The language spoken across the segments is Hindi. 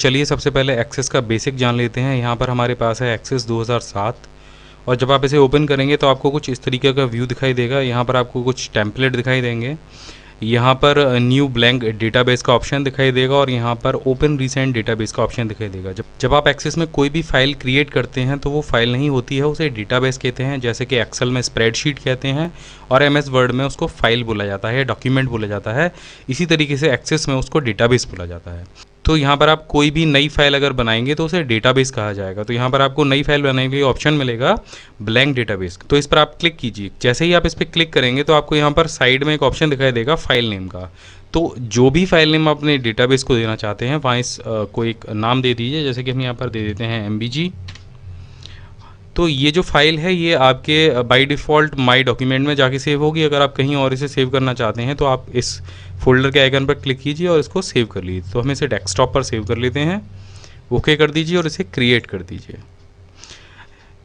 चलिए सबसे पहले एक्सेस का बेसिक जान लेते हैं। यहाँ पर हमारे पास है एक्सेस 2007 और जब आप इसे ओपन करेंगे तो आपको कुछ इस तरीके का व्यू दिखाई देगा। यहाँ पर आपको कुछ टेम्पलेट दिखाई देंगे, यहाँ पर न्यू ब्लैंक डेटाबेस का ऑप्शन दिखाई देगा और यहाँ पर ओपन रीसेंट डेटाबेस का ऑप्शन दिखाई देगा। जब आप एक्सेस में कोई भी फाइल क्रिएट करते हैं तो वो फाइल नहीं होती है, उसे डेटाबेस कहते हैं। जैसे कि एक्सेल में स्प्रेडशीट कहते हैं और एमएस वर्ड में उसको फाइल बोला जाता है, डॉक्यूमेंट बोला जाता है। इसी तरीके से एक्सेस में उसको डेटाबेस बोला जाता है। तो यहाँ पर आप कोई भी नई फाइल अगर बनाएंगे तो उसे डेटाबेस कहा जाएगा। तो यहाँ पर आपको नई फाइल बनाने के लिए ऑप्शन मिलेगा ब्लैंक डेटाबेस। तो इस पर आप क्लिक कीजिए। जैसे ही आप इस पर क्लिक करेंगे तो आपको यहाँ पर साइड में एक ऑप्शन दिखाई देगा फाइल नेम का। तो जो भी फाइल नेम अपने डेटाबेस को देना चाहते हैं वहाँ इस को एक नाम दे दीजिए। जैसे कि हम यहाँ पर दे देते हैं MBG। तो ये जो फाइल है ये आपके बाय डिफ़ॉल्ट माई डॉक्यूमेंट में जाके सेव होगी। अगर आप कहीं और इसे सेव करना चाहते हैं तो आप इस फोल्डर के आइकन पर क्लिक कीजिए और इसको सेव कर लीजिए। तो हम इसे डेस्कटॉप पर सेव कर लेते हैं, ओके कर दीजिए और इसे क्रिएट कर दीजिए।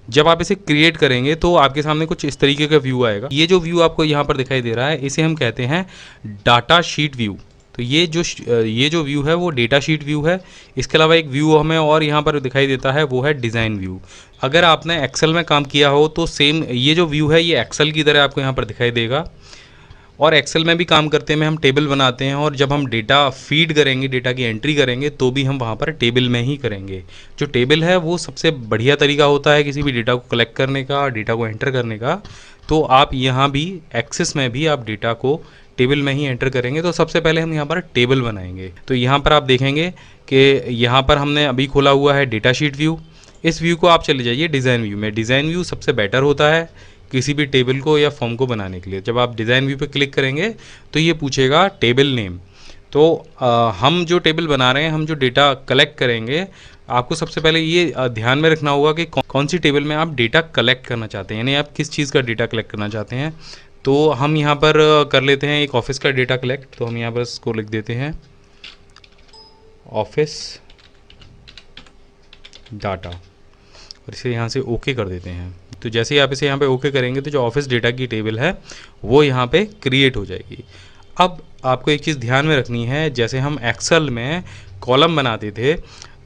जब आप इसे क्रिएट करेंगे तो आपके सामने कुछ इस तरीके का व्यू आएगा। ये जो व्यू आपको यहाँ पर दिखाई दे रहा है इसे हम कहते हैं डाटा शीट व्यू। तो ये जो व्यू है वो डेटा शीट व्यू है। इसके अलावा एक व्यू हमें और यहाँ पर दिखाई देता है, वो है डिज़ाइन व्यू। अगर आपने एक्सेल में काम किया हो तो सेम ये जो व्यू है ये एक्सेल की तरह आपको यहाँ पर दिखाई देगा। और एक्सेल में भी काम करते में हम टेबल बनाते हैं और जब हम डेटा फीड करेंगे, डेटा की एंट्री करेंगे तो भी हम वहाँ पर टेबल में ही करेंगे। जो टेबल है वो सबसे बढ़िया तरीका होता है किसी भी डेटा को कलेक्ट करने का, डेटा को एंटर करने का। तो आप यहाँ भी एक्सेस में भी आप डेटा को टेबल में ही एंटर करेंगे। तो सबसे पहले हम यहाँ पर टेबल बनाएंगे। तो यहाँ पर आप देखेंगे कि यहाँ पर हमने अभी खोला हुआ है डेटा शीट व्यू। इस व्यू को आप चले जाइए डिज़ाइन व्यू में। डिज़ाइन व्यू सबसे बेटर होता है किसी भी टेबल को या फॉर्म को बनाने के लिए। जब आप डिज़ाइन व्यू पे क्लिक करेंगे तो ये पूछेगा टेबल नेम। तो हम जो टेबल बना रहे हैं, हम जो डेटा कलेक्ट करेंगे, आपको सबसे पहले ये ध्यान में रखना होगा कि कौन सी टेबल में आप डेटा कलेक्ट करना चाहते हैं, यानी आप किस चीज़ का डेटा कलेक्ट करना चाहते हैं। तो हम यहाँ पर कर लेते हैं एक ऑफिस का डेटा कलेक्ट। तो हम यहाँ पर इसको लिख देते हैं ऑफिस डाटा और इसे यहाँ से ओके कर देते हैं। तो जैसे ही आप इसे यहाँ पे ओके करेंगे तो जो ऑफिस डेटा की टेबल है वो यहाँ पे क्रिएट हो जाएगी। अब आपको एक चीज़ ध्यान में रखनी है, जैसे हम एक्सेल में कॉलम बनाते थे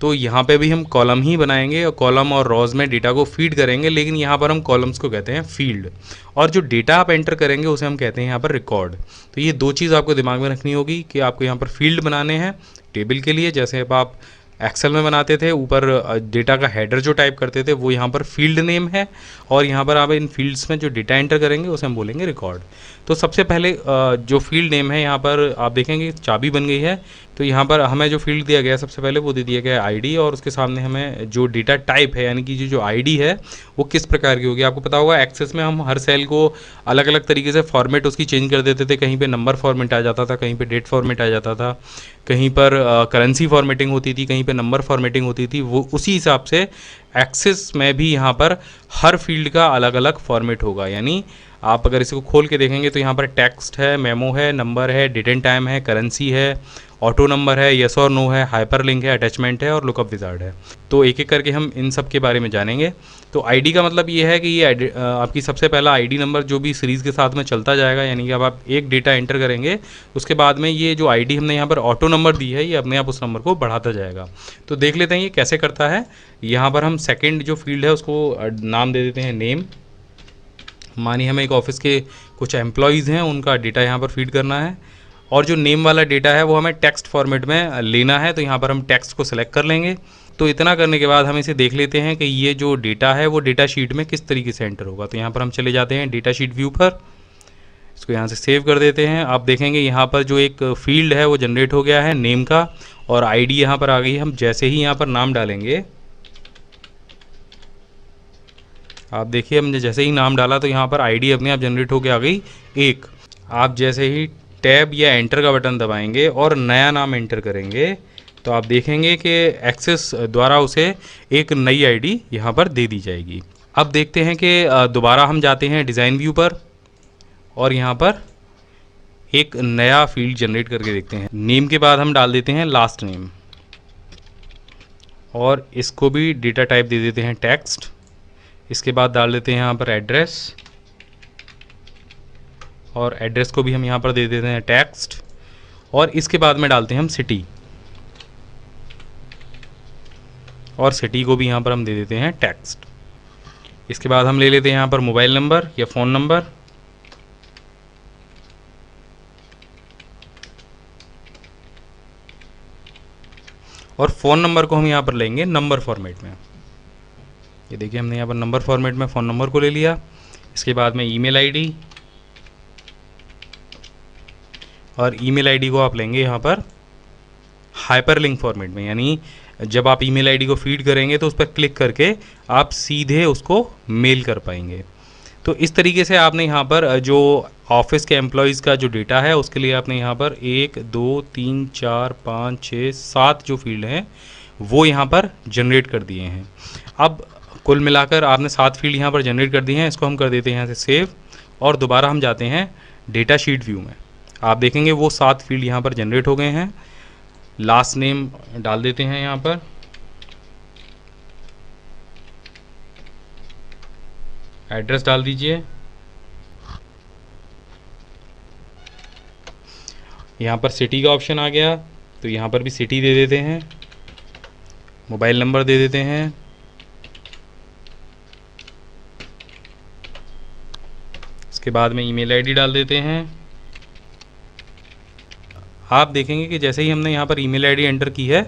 तो यहाँ पे भी हम कॉलम ही बनाएंगे और कॉलम और रॉज में डेटा को फीड करेंगे, लेकिन यहाँ पर हम कॉलम्स को कहते हैं फील्ड और जो डेटा आप एंटर करेंगे उसे हम कहते हैं यहाँ पर रिकॉर्ड। तो ये दो चीज़ आपको दिमाग में रखनी होगी कि आपको यहाँ पर फील्ड बनाने हैं टेबल के लिए, जैसे अब आप एक्सेल में बनाते थे ऊपर डेटा का हेडर जो टाइप करते थे वो यहाँ पर फील्ड नेम है और यहाँ पर आप इन फील्ड्स में जो डेटा एंटर करेंगे उसे हम बोलेंगे रिकॉर्ड। तो सबसे पहले जो फील्ड नेम है यहाँ पर आप देखेंगे चाबी बन गई है। तो यहाँ पर हमें जो फील्ड दिया गया है सबसे पहले वो दे दिया गया है आईडी और उसके सामने हमें जो डेटा टाइप है यानी कि जो आईडी है वो किस प्रकार की होगी। आपको पता होगा एक्सेस में हम हर सेल को अलग अलग तरीके से फॉर्मेट उसकी चेंज कर देते थे। कहीं पे नंबर फॉर्मेट आ जाता था, कहीं पे डेट फॉर्मेट आ जाता था, कहीं पर करेंसी फॉर्मेटिंग होती थी, कहीं पे नंबर फॉर्मेटिंग होती थी। वो उसी हिसाब से एक्सेस में भी यहाँ पर हर फील्ड का अलग अलग फॉर्मेट होगा। यानी आप अगर इसको खोल के देखेंगे तो यहाँ पर टेक्स्ट है, मेमो है, नंबर है, डेट एंड टाइम है, करेंसी है, ऑटो नंबर है, यस और नो है, हाइपर लिंक है, अटैचमेंट है और लुकअप विजार्ड है। तो एक एक करके हम इन सब के बारे में जानेंगे। तो आईडी का मतलब ये है कि ये आपकी सबसे पहला आईडी नंबर जो भी सीरीज़ के साथ में चलता जाएगा, यानी कि अब आप एक डेटा एंटर करेंगे उसके बाद में ये जो आईडी हमने यहाँ पर ऑटो नंबर दी है ये अपने आप उस नंबर को बढ़ाता जाएगा। तो देख लेते हैं ये कैसे करता है। यहाँ पर हम सेकेंड जो फील्ड है उसको नाम दे देते हैं नेम। मानिए हमें एक ऑफिस के कुछ एम्प्लॉयज़ हैं, उनका डेटा यहाँ पर फीड करना है और जो नेम वाला डेटा है वो हमें टेक्स्ट फॉर्मेट में लेना है। तो यहाँ पर हम टेक्स्ट को सिलेक्ट कर लेंगे। तो इतना करने के बाद हम इसे देख लेते हैं कि ये जो डेटा है वो डेटा शीट में किस तरीके से एंटर होगा। तो यहाँ पर हम चले जाते हैं डेटा शीट व्यू पर, इसको यहाँ से सेव कर देते हैं। आप देखेंगे यहाँ पर जो एक फील्ड है वो जनरेट हो गया है नेम का और आईडी यहाँ पर आ गई। हम जैसे ही यहाँ पर नाम डालेंगे, आप देखिए हमने जैसे ही नाम डाला तो यहाँ पर आईडी अपने आप जनरेट होकर आ गई एक। आप जैसे ही टैब या एंटर का बटन दबाएंगे और नया नाम एंटर करेंगे तो आप देखेंगे कि एक्सेस द्वारा उसे एक नई आईडी यहाँ पर दे दी जाएगी। अब देखते हैं कि दोबारा हम जाते हैं डिज़ाइन व्यू पर और यहाँ पर एक नया फील्ड जनरेट करके देखते हैं। नेम के बाद हम डाल देते हैं लास्ट नेम और इसको भी डेटा टाइप दे देते हैं टेक्स्ट। इसके बाद डाल देते हैं यहाँ पर एड्रेस और एड्रेस को भी हम यहाँ पर दे देते हैं टेक्स्ट और इसके बाद में डालते हैं हम सिटी। और सिटी को भी यहाँ पर हम दे देते हैं टेक्स्ट। इसके बाद हम ले लेते हैं यहाँ पर मोबाइल नंबर या फ़ोन नंबर, और फ़ोन नंबर को हम यहाँ पर लेंगे नंबर फॉर्मेट में। ये देखिए हमने यहाँ पर नंबर फॉर्मेट में फ़ोन नंबर को ले लिया। इसके बाद में ईमेल आईडी, और ईमेल आईडी को आप लेंगे यहाँ पर हाइपरलिंक फॉर्मेट में, यानी जब आप ईमेल आईडी को फीड करेंगे तो उस पर क्लिक करके आप सीधे उसको मेल कर पाएंगे। तो इस तरीके से आपने यहाँ पर जो ऑफिस के एम्प्लॉयज़ का जो डेटा है उसके लिए आपने यहाँ पर 1 2 3 4 5 6 7 जो फील्ड हैं वो यहाँ पर जनरेट कर दिए हैं। अब कुल मिलाकर आपने 7 फील्ड यहाँ पर जनरेट कर दिए हैं। इसको हम कर देते हैं यहाँ से सेव, और दोबारा हम जाते हैं डेटा शीट व्यू में। आप देखेंगे वो 7 फील्ड यहाँ पर जनरेट हो गए हैं। लास्ट नेम डाल देते हैं यहाँ पर, एड्रेस डाल दीजिए, यहाँ पर सिटी का ऑप्शन आ गया तो यहाँ पर भी सिटी दे देते हैं, मोबाइल नंबर दे देते हैं, इसके बाद में ईमेल आईडी डाल देते हैं। आप देखेंगे कि जैसे ही हमने यहाँ पर ईमेल आईडी एंटर की है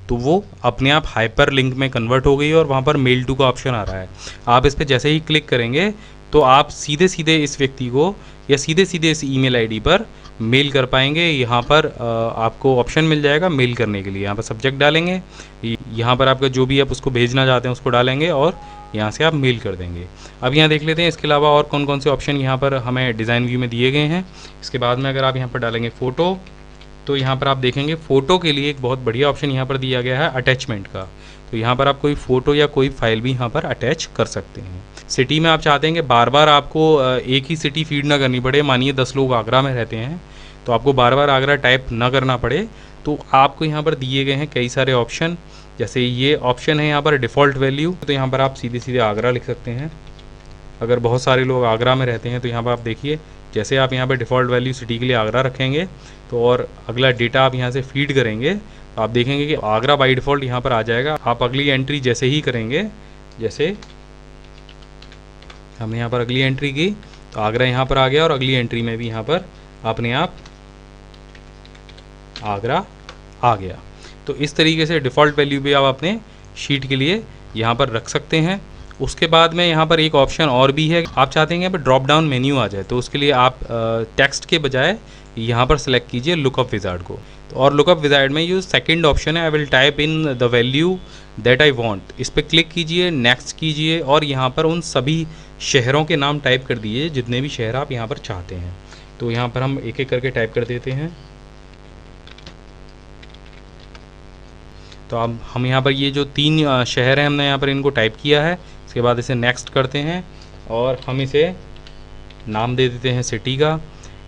तो वो अपने आप हाइपर लिंक में कन्वर्ट हो गई और वहाँ पर मेल टू का ऑप्शन आ रहा है। आप इस पर जैसे ही क्लिक करेंगे तो आप सीधे सीधे इस व्यक्ति को या सीधे सीधे इस ईमेल आईडी पर मेल कर पाएंगे। यहाँ पर आपको ऑप्शन मिल जाएगा मेल करने के लिए। यहाँ पर सब्जेक्ट डालेंगे, यहाँ पर आपका जो भी आप उसको भेजना चाहते हैं उसको डालेंगे और यहाँ से आप मेल कर देंगे। अब यहाँ देख लेते हैं इसके अलावा और कौन कौन से ऑप्शन यहाँ पर हमें डिज़ाइन व्यू में दिए गए हैं। इसके बाद में अगर आप यहाँ पर डालेंगे फ़ोटो, तो यहाँ पर आप देखेंगे फ़ोटो के लिए एक बहुत बढ़िया ऑप्शन यहाँ पर दिया गया है अटैचमेंट का। तो यहाँ पर आप कोई फ़ोटो या कोई फाइल भी यहाँ पर अटैच कर सकते हैं। सिटी में आप चाहते हैं कि बार बार आपको एक ही सिटी फीड ना करनी पड़े। मानिए 10 लोग आगरा में रहते हैं तो आपको बार बार आगरा टाइप ना करना पड़े, तो आपको यहाँ पर दिए गए हैं कई सारे ऑप्शन। जैसे ये ऑप्शन है यहाँ पर डिफ़ॉल्ट वैल्यू, तो यहाँ पर आप सीधे सीधे आगरा लिख सकते हैं। अगर बहुत सारे लोग आगरा में रहते हैं तो यहाँ पर आप देखिए जैसे आप यहाँ पर डिफ़ॉल्ट वैल्यू सिटी के लिए आगरा रखेंगे तो और अगला डेटा आप यहाँ से फीड करेंगे तो आप देखेंगे कि आगरा बाई डिफ़ॉल्ट यहाँ पर आ जाएगा। आप अगली एंट्री जैसे ही करेंगे, जैसे हमने यहाँ पर अगली एंट्री की तो आगरा यहाँ पर आ गया और अगली एंट्री में भी यहाँ पर अपने आप आगरा आ गया। तो इस तरीके से डिफ़ॉल्ट वैल्यू भी आप अपने शीट के लिए यहाँ पर रख सकते हैं। उसके बाद में यहाँ पर एक ऑप्शन और भी है, आप चाहते हैं यहाँ पर ड्रॉप डाउन मेन्यू आ जाए तो उसके लिए आप टेक्स्ट के बजाय यहाँ पर सेलेक्ट कीजिए लुकअप विजार्ड को। तो और लुकअप विजार्ड में ये सेकंड ऑप्शन है, I will type in the value that I want. इस पर क्लिक कीजिए, नेक्स्ट कीजिए और यहाँ पर उन सभी शहरों के नाम टाइप कर दीजिए जितने भी शहर आप यहाँ पर चाहते हैं। तो यहाँ पर हम एक एक करके टाइप कर देते हैं। तो अब हम यहाँ पर ये जो 3 शहर हैं हमने यहाँ पर इनको टाइप किया है। इसके बाद इसे नेक्स्ट करते हैं और हम इसे नाम दे देते हैं सिटी का।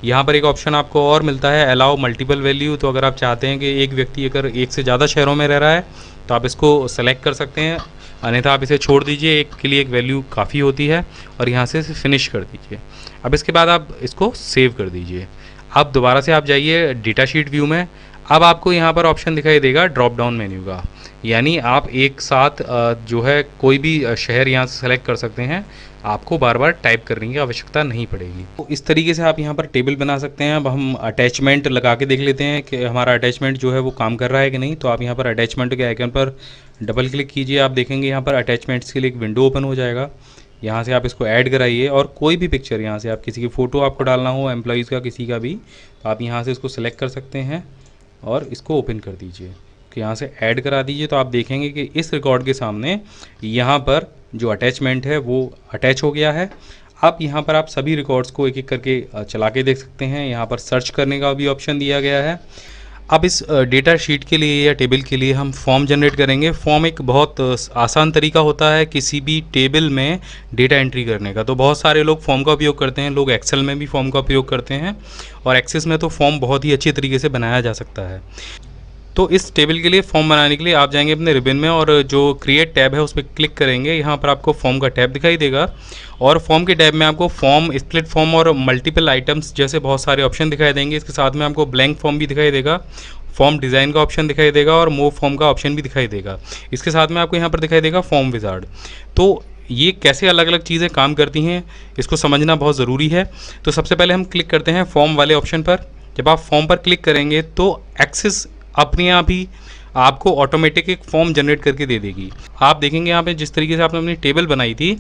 यहाँ पर एक ऑप्शन आपको और मिलता है अलाउ मल्टीपल वैल्यू। तो अगर आप चाहते हैं कि एक व्यक्ति अगर एक से ज़्यादा शहरों में रह रहा है तो आप इसको सेलेक्ट कर सकते हैं, अन्यथा आप इसे छोड़ दीजिए, एक के लिए एक वैल्यू काफ़ी होती है और यहाँ से फिनिश कर दीजिए। अब इसके बाद आप इसको सेव कर दीजिए। अब दोबारा से आप जाइए डेटा शीट व्यू में। अब आपको यहाँ पर ऑप्शन दिखाई देगा ड्रॉप डाउन मेन्यू का, यानी आप एक साथ जो है कोई भी शहर यहाँ से सेलेक्ट कर सकते हैं, आपको बार बार टाइप करने की आवश्यकता नहीं पड़ेगी। तो इस तरीके से आप यहाँ पर टेबल बना सकते हैं। अब हम अटैचमेंट लगा के देख लेते हैं कि हमारा अटैचमेंट जो है वो काम कर रहा है कि नहीं। तो आप यहाँ पर अटैचमेंट के आइकन पर डबल क्लिक कीजिए, आप देखेंगे यहाँ पर अटैचमेंट्स के लिए एक विंडो ओपन हो जाएगा। यहाँ से आप इसको ऐड कराइए और कोई भी पिक्चर यहाँ से आप किसी की फ़ोटो आपको डालना हो, एम्प्लॉयज़ का किसी का भी, तो आप यहाँ से इसको सेलेक्ट कर सकते हैं और इसको ओपन कर दीजिए कि यहाँ से ऐड करा दीजिए। तो आप देखेंगे कि इस रिकॉर्ड के सामने यहाँ पर जो अटैचमेंट है वो अटैच हो गया है। अब यहाँ पर आप सभी रिकॉर्ड्स को एक एक करके चला के देख सकते हैं। यहाँ पर सर्च करने का भी ऑप्शन दिया गया है। अब इस डेटा शीट के लिए या टेबल के लिए हम फॉर्म जनरेट करेंगे। फॉर्म एक बहुत आसान तरीका होता है किसी भी टेबल में डेटा एंट्री करने का। तो बहुत सारे लोग फॉर्म का उपयोग करते हैं, लोग एक्सेल में भी फॉर्म का उपयोग करते हैं और एक्सेस में तो फॉर्म बहुत ही अच्छी तरीके से बनाया जा सकता है। तो इस टेबल के लिए फॉर्म बनाने के लिए आप जाएंगे अपने रिबन में और जो क्रिएट टैब है उस पर क्लिक करेंगे। यहाँ पर आपको फॉर्म का टैब दिखाई देगा और फॉर्म के टैब में आपको फॉर्म, स्प्लिट फॉर्म और मल्टीपल आइटम्स जैसे बहुत सारे ऑप्शन दिखाई देंगे। इसके साथ में आपको ब्लैंक फॉर्म भी दिखाई देगा। फॉर्म डिज़ाइन का ऑप्शन दिखाई देगा और मूव फॉर्म का ऑप्शन भी दिखाई देगा। इसके साथ में आपको यहाँ पर दिखाई देगा फॉर्म विजार्ड। तो ये कैसे अलग अलग चीज़ें काम करती हैं इसको समझना बहुत ज़रूरी है। तो सबसे पहले हम क्लिक करते हैं फॉर्म वाले ऑप्शन पर। जब आप फॉर्म पर क्लिक करेंगे तो एक्सेस अपने आप ही आपको ऑटोमेटिक एक फॉर्म जनरेट करके दे देगी। आप देखेंगे यहाँ पे जिस तरीके से आपने अपनी टेबल बनाई थी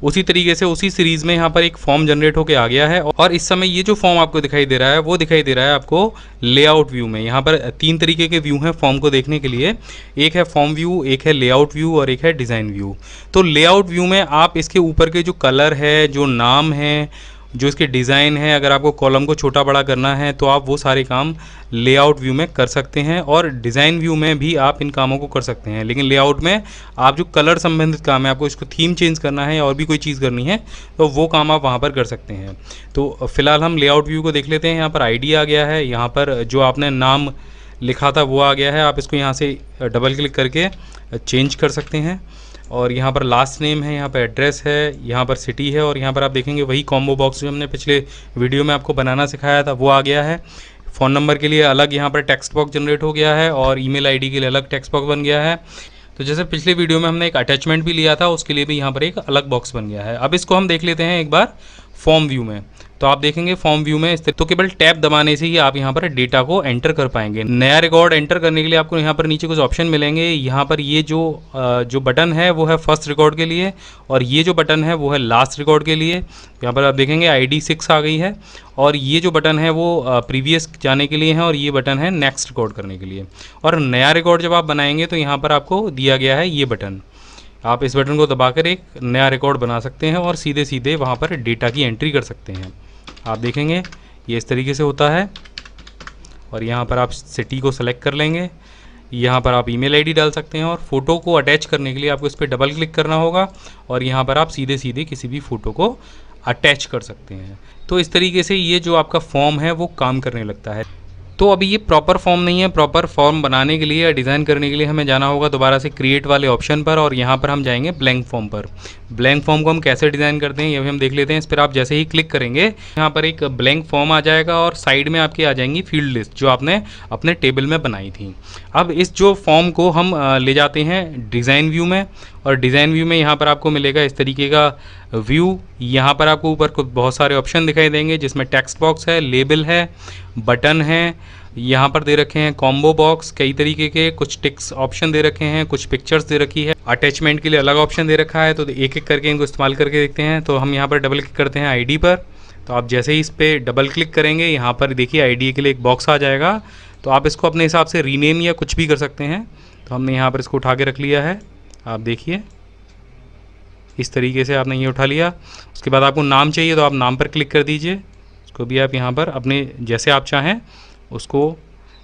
उसी तरीके से उसी सीरीज़ में यहाँ पर एक फॉर्म जनरेट होके आ गया है। और इस समय ये जो फॉर्म आपको दिखाई दे रहा है वो दिखाई दे रहा है आपको लेआउट व्यू में। यहाँ पर 3 तरीके के व्यू हैं फॉर्म को देखने के लिए, एक है फॉर्म व्यू, एक है लेआउट व्यू और एक है डिज़ाइन व्यू। तो लेआउट व्यू में आप इसके ऊपर के जो कलर है, जो नाम है, जो इसके डिज़ाइन है, अगर आपको कॉलम को छोटा बड़ा करना है तो आप वो सारे काम लेआउट व्यू में कर सकते हैं। और डिज़ाइन व्यू में भी आप इन कामों को कर सकते हैं, लेकिन लेआउट में आप जो कलर संबंधित काम है, आपको इसको थीम चेंज करना है और भी कोई चीज़ करनी है तो वो काम आप वहाँ पर कर सकते हैं। तो फिलहाल हम लेआउट व्यू को देख लेते हैं। यहाँ पर आईडी आ गया है, यहाँ पर जो आपने नाम लिखा था वो आ गया है। आप इसको यहाँ से डबल क्लिक करके चेंज कर सकते हैं। और यहाँ पर लास्ट नेम है, यहाँ पर एड्रेस है, यहाँ पर सिटी है और यहाँ पर आप देखेंगे वही कॉम्बो बॉक्स जो हमने पिछले वीडियो में आपको बनाना सिखाया था वो आ गया है। फ़ोन नंबर के लिए अलग यहाँ पर टेक्स्ट बॉक्स जनरेट हो गया है और ईमेल आईडी के लिए अलग टेक्स्ट बॉक्स बन गया है। तो जैसे पिछले वीडियो में हमने एक अटैचमेंट भी लिया था उसके लिए भी यहाँ पर एक अलग बॉक्स बन गया है। अब इसको हम देख लेते हैं एक बार फॉर्म व्यू में। तो आप देखेंगे फॉर्म व्यू में तो केवल टैब दबाने से ही आप यहाँ पर डेटा को एंटर कर पाएंगे। नया रिकॉर्ड एंटर करने के लिए आपको यहाँ पर नीचे कुछ ऑप्शन मिलेंगे। यहाँ पर ये जो बटन है वो है फर्स्ट रिकॉर्ड के लिए और ये जो बटन है वो है लास्ट रिकॉर्ड के लिए। यहाँ पर आप देखेंगे ID 6 आ गई है और ये जो बटन है वो प्रीवियस जाने के लिए है और ये बटन है नेक्स्ट रिकॉर्ड करने के लिए। और नया रिकॉर्ड जब आप बनाएंगे तो यहाँ पर आपको दिया गया है ये बटन। आप इस बटन को दबाकर एक नया रिकॉर्ड बना सकते हैं और सीधे सीधे वहाँ पर डेटा की एंट्री कर सकते हैं। आप देखेंगे ये इस तरीके से होता है। और यहाँ पर आप सिटी को सेलेक्ट कर लेंगे, यहाँ पर आप ईमेल आईडी डाल सकते हैं और फ़ोटो को अटैच करने के लिए आपको इस पर डबल क्लिक करना होगा और यहाँ पर आप सीधे सीधे किसी भी फ़ोटो को अटैच कर सकते हैं। तो इस तरीके से ये जो आपका फॉर्म है वो काम करने लगता है। तो अभी ये प्रॉपर फॉर्म नहीं है। प्रॉपर फॉर्म बनाने के लिए या डिज़ाइन करने के लिए हमें जाना होगा दोबारा से क्रिएट वाले ऑप्शन पर और यहाँ पर हम जाएंगे ब्लैंक फॉर्म पर। ब्लैंक फॉर्म को हम कैसे डिज़ाइन करते हैं ये भी हम देख लेते हैं। इस पर आप जैसे ही क्लिक करेंगे यहाँ पर एक ब्लैंक फॉर्म आ जाएगा और साइड में आपकी आ जाएंगी फील्ड लिस्ट जो आपने अपने टेबल में बनाई थी। अब इस जो फॉर्म को हम ले जाते हैं डिज़ाइन व्यू में और डिज़ाइन व्यू में यहाँ पर आपको मिलेगा इस तरीके का व्यू। यहाँ पर आपको ऊपर कुछ बहुत सारे ऑप्शन दिखाई देंगे जिसमें टेक्स्ट बॉक्स है, लेबल है, बटन है, यहाँ पर दे रखे हैं कॉम्बो बॉक्स, कई तरीके के कुछ टिक्स ऑप्शन दे रखे हैं, कुछ पिक्चर्स दे रखी है, अटैचमेंट के लिए अलग ऑप्शन दे रखा है। तो एक एक करके इनको इस्तेमाल करके देखते हैं। तो हम यहाँ पर डबल क्लिक करते हैं आईडी पर। तो आप जैसे ही इस पर डबल क्लिक करेंगे यहाँ पर देखिए आईडी के लिए एक बॉक्स आ जाएगा। तो आप इसको अपने हिसाब से रीनेम या कुछ भी कर सकते हैं। तो हमने यहाँ पर इसको उठा के रख लिया है। आप देखिए इस तरीके से आपने ये उठा लिया। उसके बाद आपको नाम चाहिए तो आप नाम पर क्लिक कर दीजिए। उसको भी आप यहाँ पर अपने जैसे आप चाहें उसको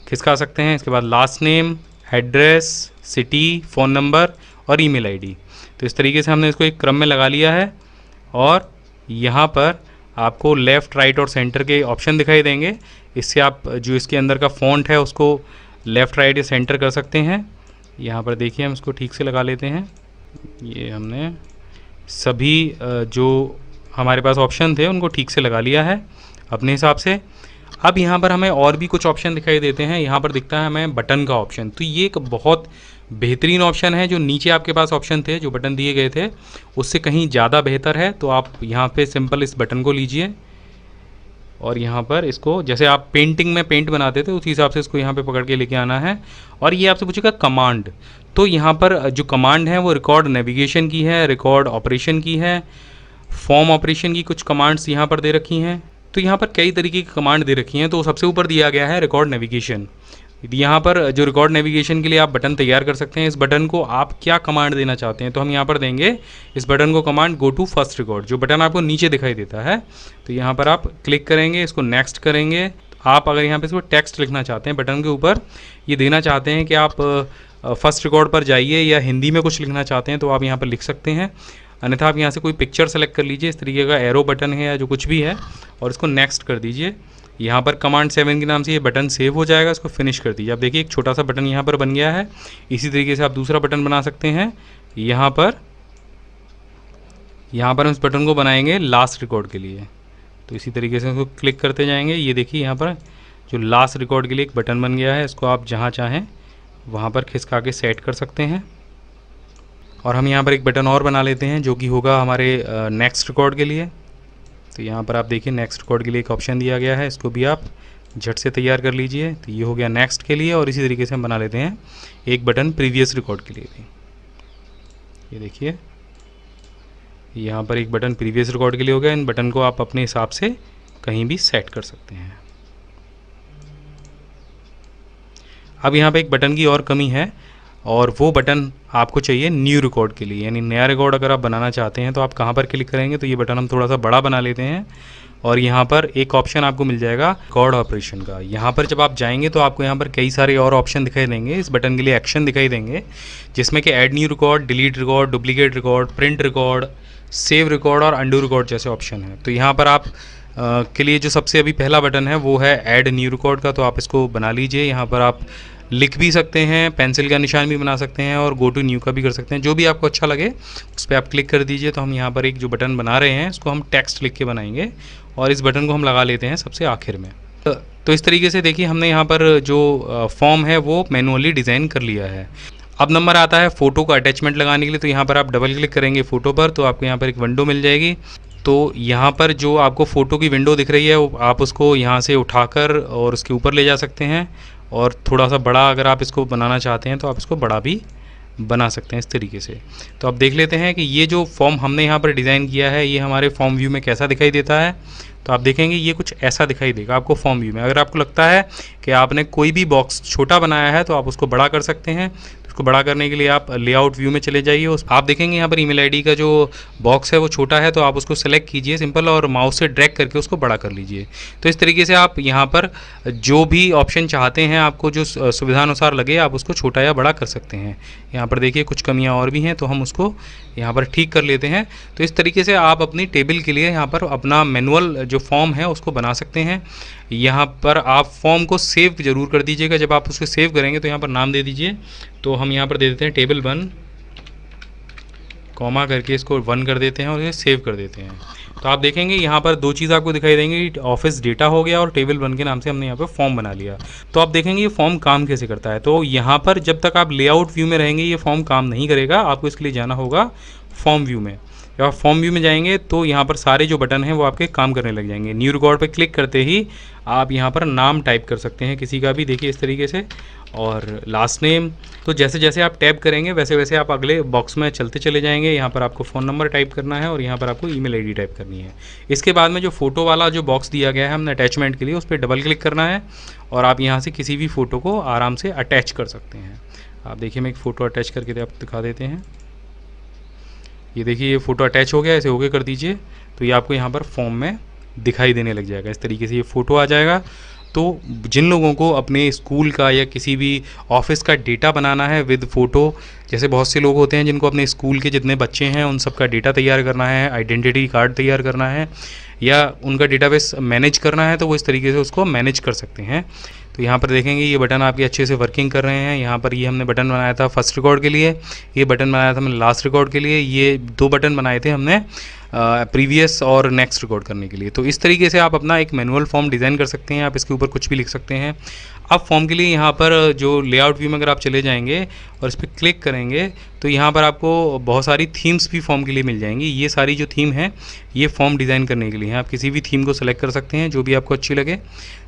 खिसका सकते हैं। इसके बाद last name, address, city, phone number और ईमेल आईडी। तो इस तरीके से हमने इसको एक क्रम में लगा लिया है और यहाँ पर आपको लेफ़्ट, राइट और सेंटर के ऑप्शन दिखाई देंगे। इससे आप जो इसके अंदर का फ़ॉन्ट है उसको लेफ़्ट, राइट या सेंटर कर सकते हैं। यहाँ पर देखिए हम इसको ठीक से लगा लेते हैं। ये हमने सभी जो हमारे पास ऑप्शन थे उनको ठीक से लगा लिया है अपने हिसाब से। अब यहाँ पर हमें और भी कुछ ऑप्शन दिखाई देते हैं। यहाँ पर दिखता है हमें बटन का ऑप्शन। तो ये एक बहुत बेहतरीन ऑप्शन है। जो नीचे आपके पास ऑप्शन थे, जो बटन दिए गए थे, उससे कहीं ज़्यादा बेहतर है। तो आप यहाँ पे सिंपल इस बटन को लीजिए और यहाँ पर इसको जैसे आप पेंटिंग में पेंट बनाते थे उसी हिसाब से इसको यहाँ पे पकड़ के लेके आना है। और ये आपसे पूछेगा कमांड। तो यहाँ पर जो कमांड है वो रिकॉर्ड नेविगेशन की है, रिकॉर्ड ऑपरेशन की है, फॉर्म ऑपरेशन की कुछ कमांड्स यहाँ पर दे रखी हैं। तो यहाँ पर कई तरीके की कमांड दे रखी हैं। तो सबसे ऊपर दिया गया है रिकॉर्ड नेविगेशन। यहाँ पर जो रिकॉर्ड नेविगेशन के लिए आप बटन तैयार कर सकते हैं। इस बटन को आप क्या कमांड देना चाहते हैं तो हम यहाँ पर देंगे इस बटन को command go to first record, जो बटन आपको नीचे दिखाई देता है। तो यहाँ पर आप क्लिक करेंगे, इसको नेक्स्ट करेंगे। आप अगर यहाँ पर इसको टेक्स्ट लिखना चाहते हैं बटन के ऊपर, ये देना चाहते हैं कि आप फर्स्ट रिकॉर्ड पर जाइए या हिंदी में कुछ लिखना चाहते हैं तो आप यहाँ पर लिख सकते हैं। अन्यथा आप यहाँ से कोई पिक्चर सेलेक्ट कर लीजिए, इस तरीके का एरो बटन है या जो कुछ भी है, और इसको नेक्स्ट कर दीजिए। यहाँ पर कमांड 7 के नाम से ये बटन सेव हो जाएगा, इसको फिनिश कर दीजिए। आप देखिए एक छोटा सा बटन यहाँ पर बन गया है। इसी तरीके से आप दूसरा बटन बना सकते हैं। यहाँ पर हम इस बटन को बनाएंगे लास्ट रिकॉर्ड के लिए। तो इसी तरीके से इसको क्लिक करते जाएंगे। ये देखिए यहाँ पर जो लास्ट रिकॉर्ड के लिए एक बटन बन गया है, इसको आप जहाँ चाहें वहाँ पर खिसका के सेट कर सकते हैं। और हम यहाँ पर एक बटन और बना लेते हैं जो कि होगा हमारे नेक्स्ट रिकॉर्ड के लिए। तो यहाँ पर आप देखिए नेक्स्ट रिकॉर्ड के लिए एक ऑप्शन दिया गया है, इसको भी आप झट से तैयार कर लीजिए। तो ये हो गया नेक्स्ट के लिए। और इसी तरीके से हम बना लेते हैं एक बटन प्रीवियस रिकॉर्ड के लिए भी। ये देखिए यहाँ पर एक बटन प्रीवियस रिकॉर्ड के लिए हो गया। इन बटन को आप अपने हिसाब से कहीं भी सेट कर सकते हैं। अब यहाँ पे एक बटन की और कमी है, और वो बटन आपको चाहिए न्यू रिकॉर्ड के लिए, यानी नया रिकॉर्ड अगर आप बनाना चाहते हैं तो आप कहाँ पर क्लिक करेंगे। तो ये बटन हम थोड़ा सा बड़ा बना लेते हैं, और यहाँ पर एक ऑप्शन आपको मिल जाएगा रिकॉर्ड ऑपरेशन का। यहाँ पर जब आप जाएंगे तो आपको यहाँ पर कई सारे और ऑप्शन दिखाई देंगे। इस बटन के लिए एक्शन दिखाई देंगे, जिसमें कि add new record, delete record, duplicate record, print record, save record और अंडू रिकॉर्ड जैसे ऑप्शन हैं। तो यहाँ पर आप के लिए जो सबसे अभी पहला बटन है वो है ऐड न्यू रिकॉर्ड का, तो आप इसको बना लीजिए। यहाँ पर आप लिख भी सकते हैं, पेंसिल का निशान भी बना सकते हैं, और गो टू न्यू का भी कर सकते हैं, जो भी आपको अच्छा लगे उस पर आप क्लिक कर दीजिए। तो हम यहाँ पर एक जो बटन बना रहे हैं इसको हम टेक्स्ट लिख के बनाएंगे, और इस बटन को हम लगा लेते हैं सबसे आखिर में। तो इस तरीके से देखिए हमने यहाँ पर जो फॉर्म है वो मैनुअली डिज़ाइन कर लिया है। अब नंबर आता है फ़ोटो का अटैचमेंट लगाने के लिए। तो यहाँ पर आप डबल क्लिक करेंगे फ़ोटो पर, तो आपको यहाँ पर एक विंडो मिल जाएगी। तो यहाँ पर जो आपको फ़ोटो की विंडो दिख रही है वो आप उसको यहाँ से उठाकर और उसके ऊपर ले जा सकते हैं, और थोड़ा सा बड़ा अगर आप इसको बनाना चाहते हैं तो आप इसको बड़ा भी बना सकते हैं इस तरीके से। तो अब देख लेते हैं कि ये जो फॉर्म हमने यहाँ पर डिज़ाइन किया है ये हमारे फॉर्म व्यू में कैसा दिखाई देता है। तो आप देखेंगे ये कुछ ऐसा दिखाई देगा आपको फॉर्म व्यू में। अगर आपको लगता है कि आपने कोई भी बॉक्स छोटा बनाया है तो आप उसको बड़ा कर सकते हैं। उसको बड़ा करने के लिए आप लेआउट व्यू में चले जाइए। उस आप देखेंगे यहाँ पर ईमेल आईडी का जो बॉक्स है वो छोटा है, तो आप उसको सेलेक्ट कीजिए सिंपल, और माउस से ड्रैग करके उसको बड़ा कर लीजिए। तो इस तरीके से आप यहाँ पर जो भी ऑप्शन चाहते हैं, आपको जो सुविधानुसार लगे आप उसको छोटा या बड़ा कर सकते हैं। यहाँ पर देखिए कुछ कमियाँ और भी हैं, तो हम उसको यहाँ पर ठीक कर लेते हैं। तो इस तरीके से आप अपनी टेबल के लिए यहाँ पर अपना मैनुअल जो फॉर्म है उसको बना सकते हैं। यहाँ पर आप फॉर्म को सेव ज़रूर कर दीजिएगा। जब आप उसको सेव करेंगे तो यहाँ पर नाम दे दीजिए। तो हम यहाँ पर दे देते हैं टेबल 1, कॉमा करके इसको 1 कर देते हैं और इसे सेव कर देते हैं। तो आप देखेंगे यहाँ पर दो चीज़ आपको दिखाई देंगी, ऑफिस डेटा हो गया और टेबल 1 के नाम से हमने यहाँ पर फॉर्म बना लिया। तो आप देखेंगे ये फॉर्म काम कैसे करता है। तो यहाँ पर जब तक आप लेआउट व्यू में रहेंगे ये फॉर्म काम नहीं करेगा, आपको इसके लिए जाना होगा फॉर्म व्यू में। जब आप फॉर्म व्यू में जाएंगे तो यहाँ पर सारे जो बटन हैं वो आपके काम करने लग जाएंगे। न्यू रिकॉर्ड पर क्लिक करते ही आप यहाँ पर नाम टाइप कर सकते हैं किसी का भी, देखिए इस तरीके से, और लास्ट नेम। तो जैसे जैसे आप टैप करेंगे वैसे वैसे आप अगले बॉक्स में चलते चले जाएंगे। यहाँ पर आपको फ़ोन नंबर टाइप करना है और यहाँ पर आपको ईमेल आईडी टाइप करनी है। इसके बाद में जो फ़ोटो वाला जो बॉक्स दिया गया है हमने अटैचमेंट के लिए, उस पर डबल क्लिक करना है और आप यहाँ से किसी भी फ़ोटो को आराम से अटैच कर सकते हैं। आप देखिए मैं एक फ़ोटो अटैच करके आपको दिखा देते हैं। ये देखिए ये फ़ोटो अटैच हो गया, ऐसे ओके कर दीजिए तो ये आपको यहाँ पर फॉर्म में दिखाई देने लग जाएगा। इस तरीके से ये फ़ोटो आ जाएगा। तो जिन लोगों को अपने स्कूल का या किसी भी ऑफिस का डेटा बनाना है विद फ़ोटो, जैसे बहुत से लोग होते हैं जिनको अपने स्कूल के जितने बच्चे हैं उन सब का डेटा तैयार करना है, आइडेंटिटी कार्ड तैयार करना है, या उनका डेटाबेस मैनेज करना है, तो वो इस तरीके से उसको मैनेज कर सकते हैं। तो यहाँ पर देखेंगे ये बटन आपके अच्छे से वर्किंग कर रहे हैं। यहाँ पर ये हमने बटन बनाया था फर्स्ट रिकॉर्ड के लिए, ये बटन बनाया था हमने लास्ट रिकॉर्ड के लिए, ये 2 बटन बनाए थे हमने प्रीवियस और नेक्स्ट रिकॉर्ड करने के लिए। तो इस तरीके से आप अपना एक मैनुअल फॉर्म डिज़ाइन कर सकते हैं। आप इसके ऊपर कुछ भी लिख सकते हैं। अब फॉर्म के लिए यहाँ पर जो लेआउट व्यू में अगर आप चले जाएंगे और इस पर क्लिक करेंगे तो यहाँ पर आपको बहुत सारी थीम्स भी फॉर्म के लिए मिल जाएंगी। ये सारी जो थीम है ये फॉर्म डिज़ाइन करने के लिए हैं। आप किसी भी थीम को सेलेक्ट कर सकते हैं जो भी आपको अच्छी लगे,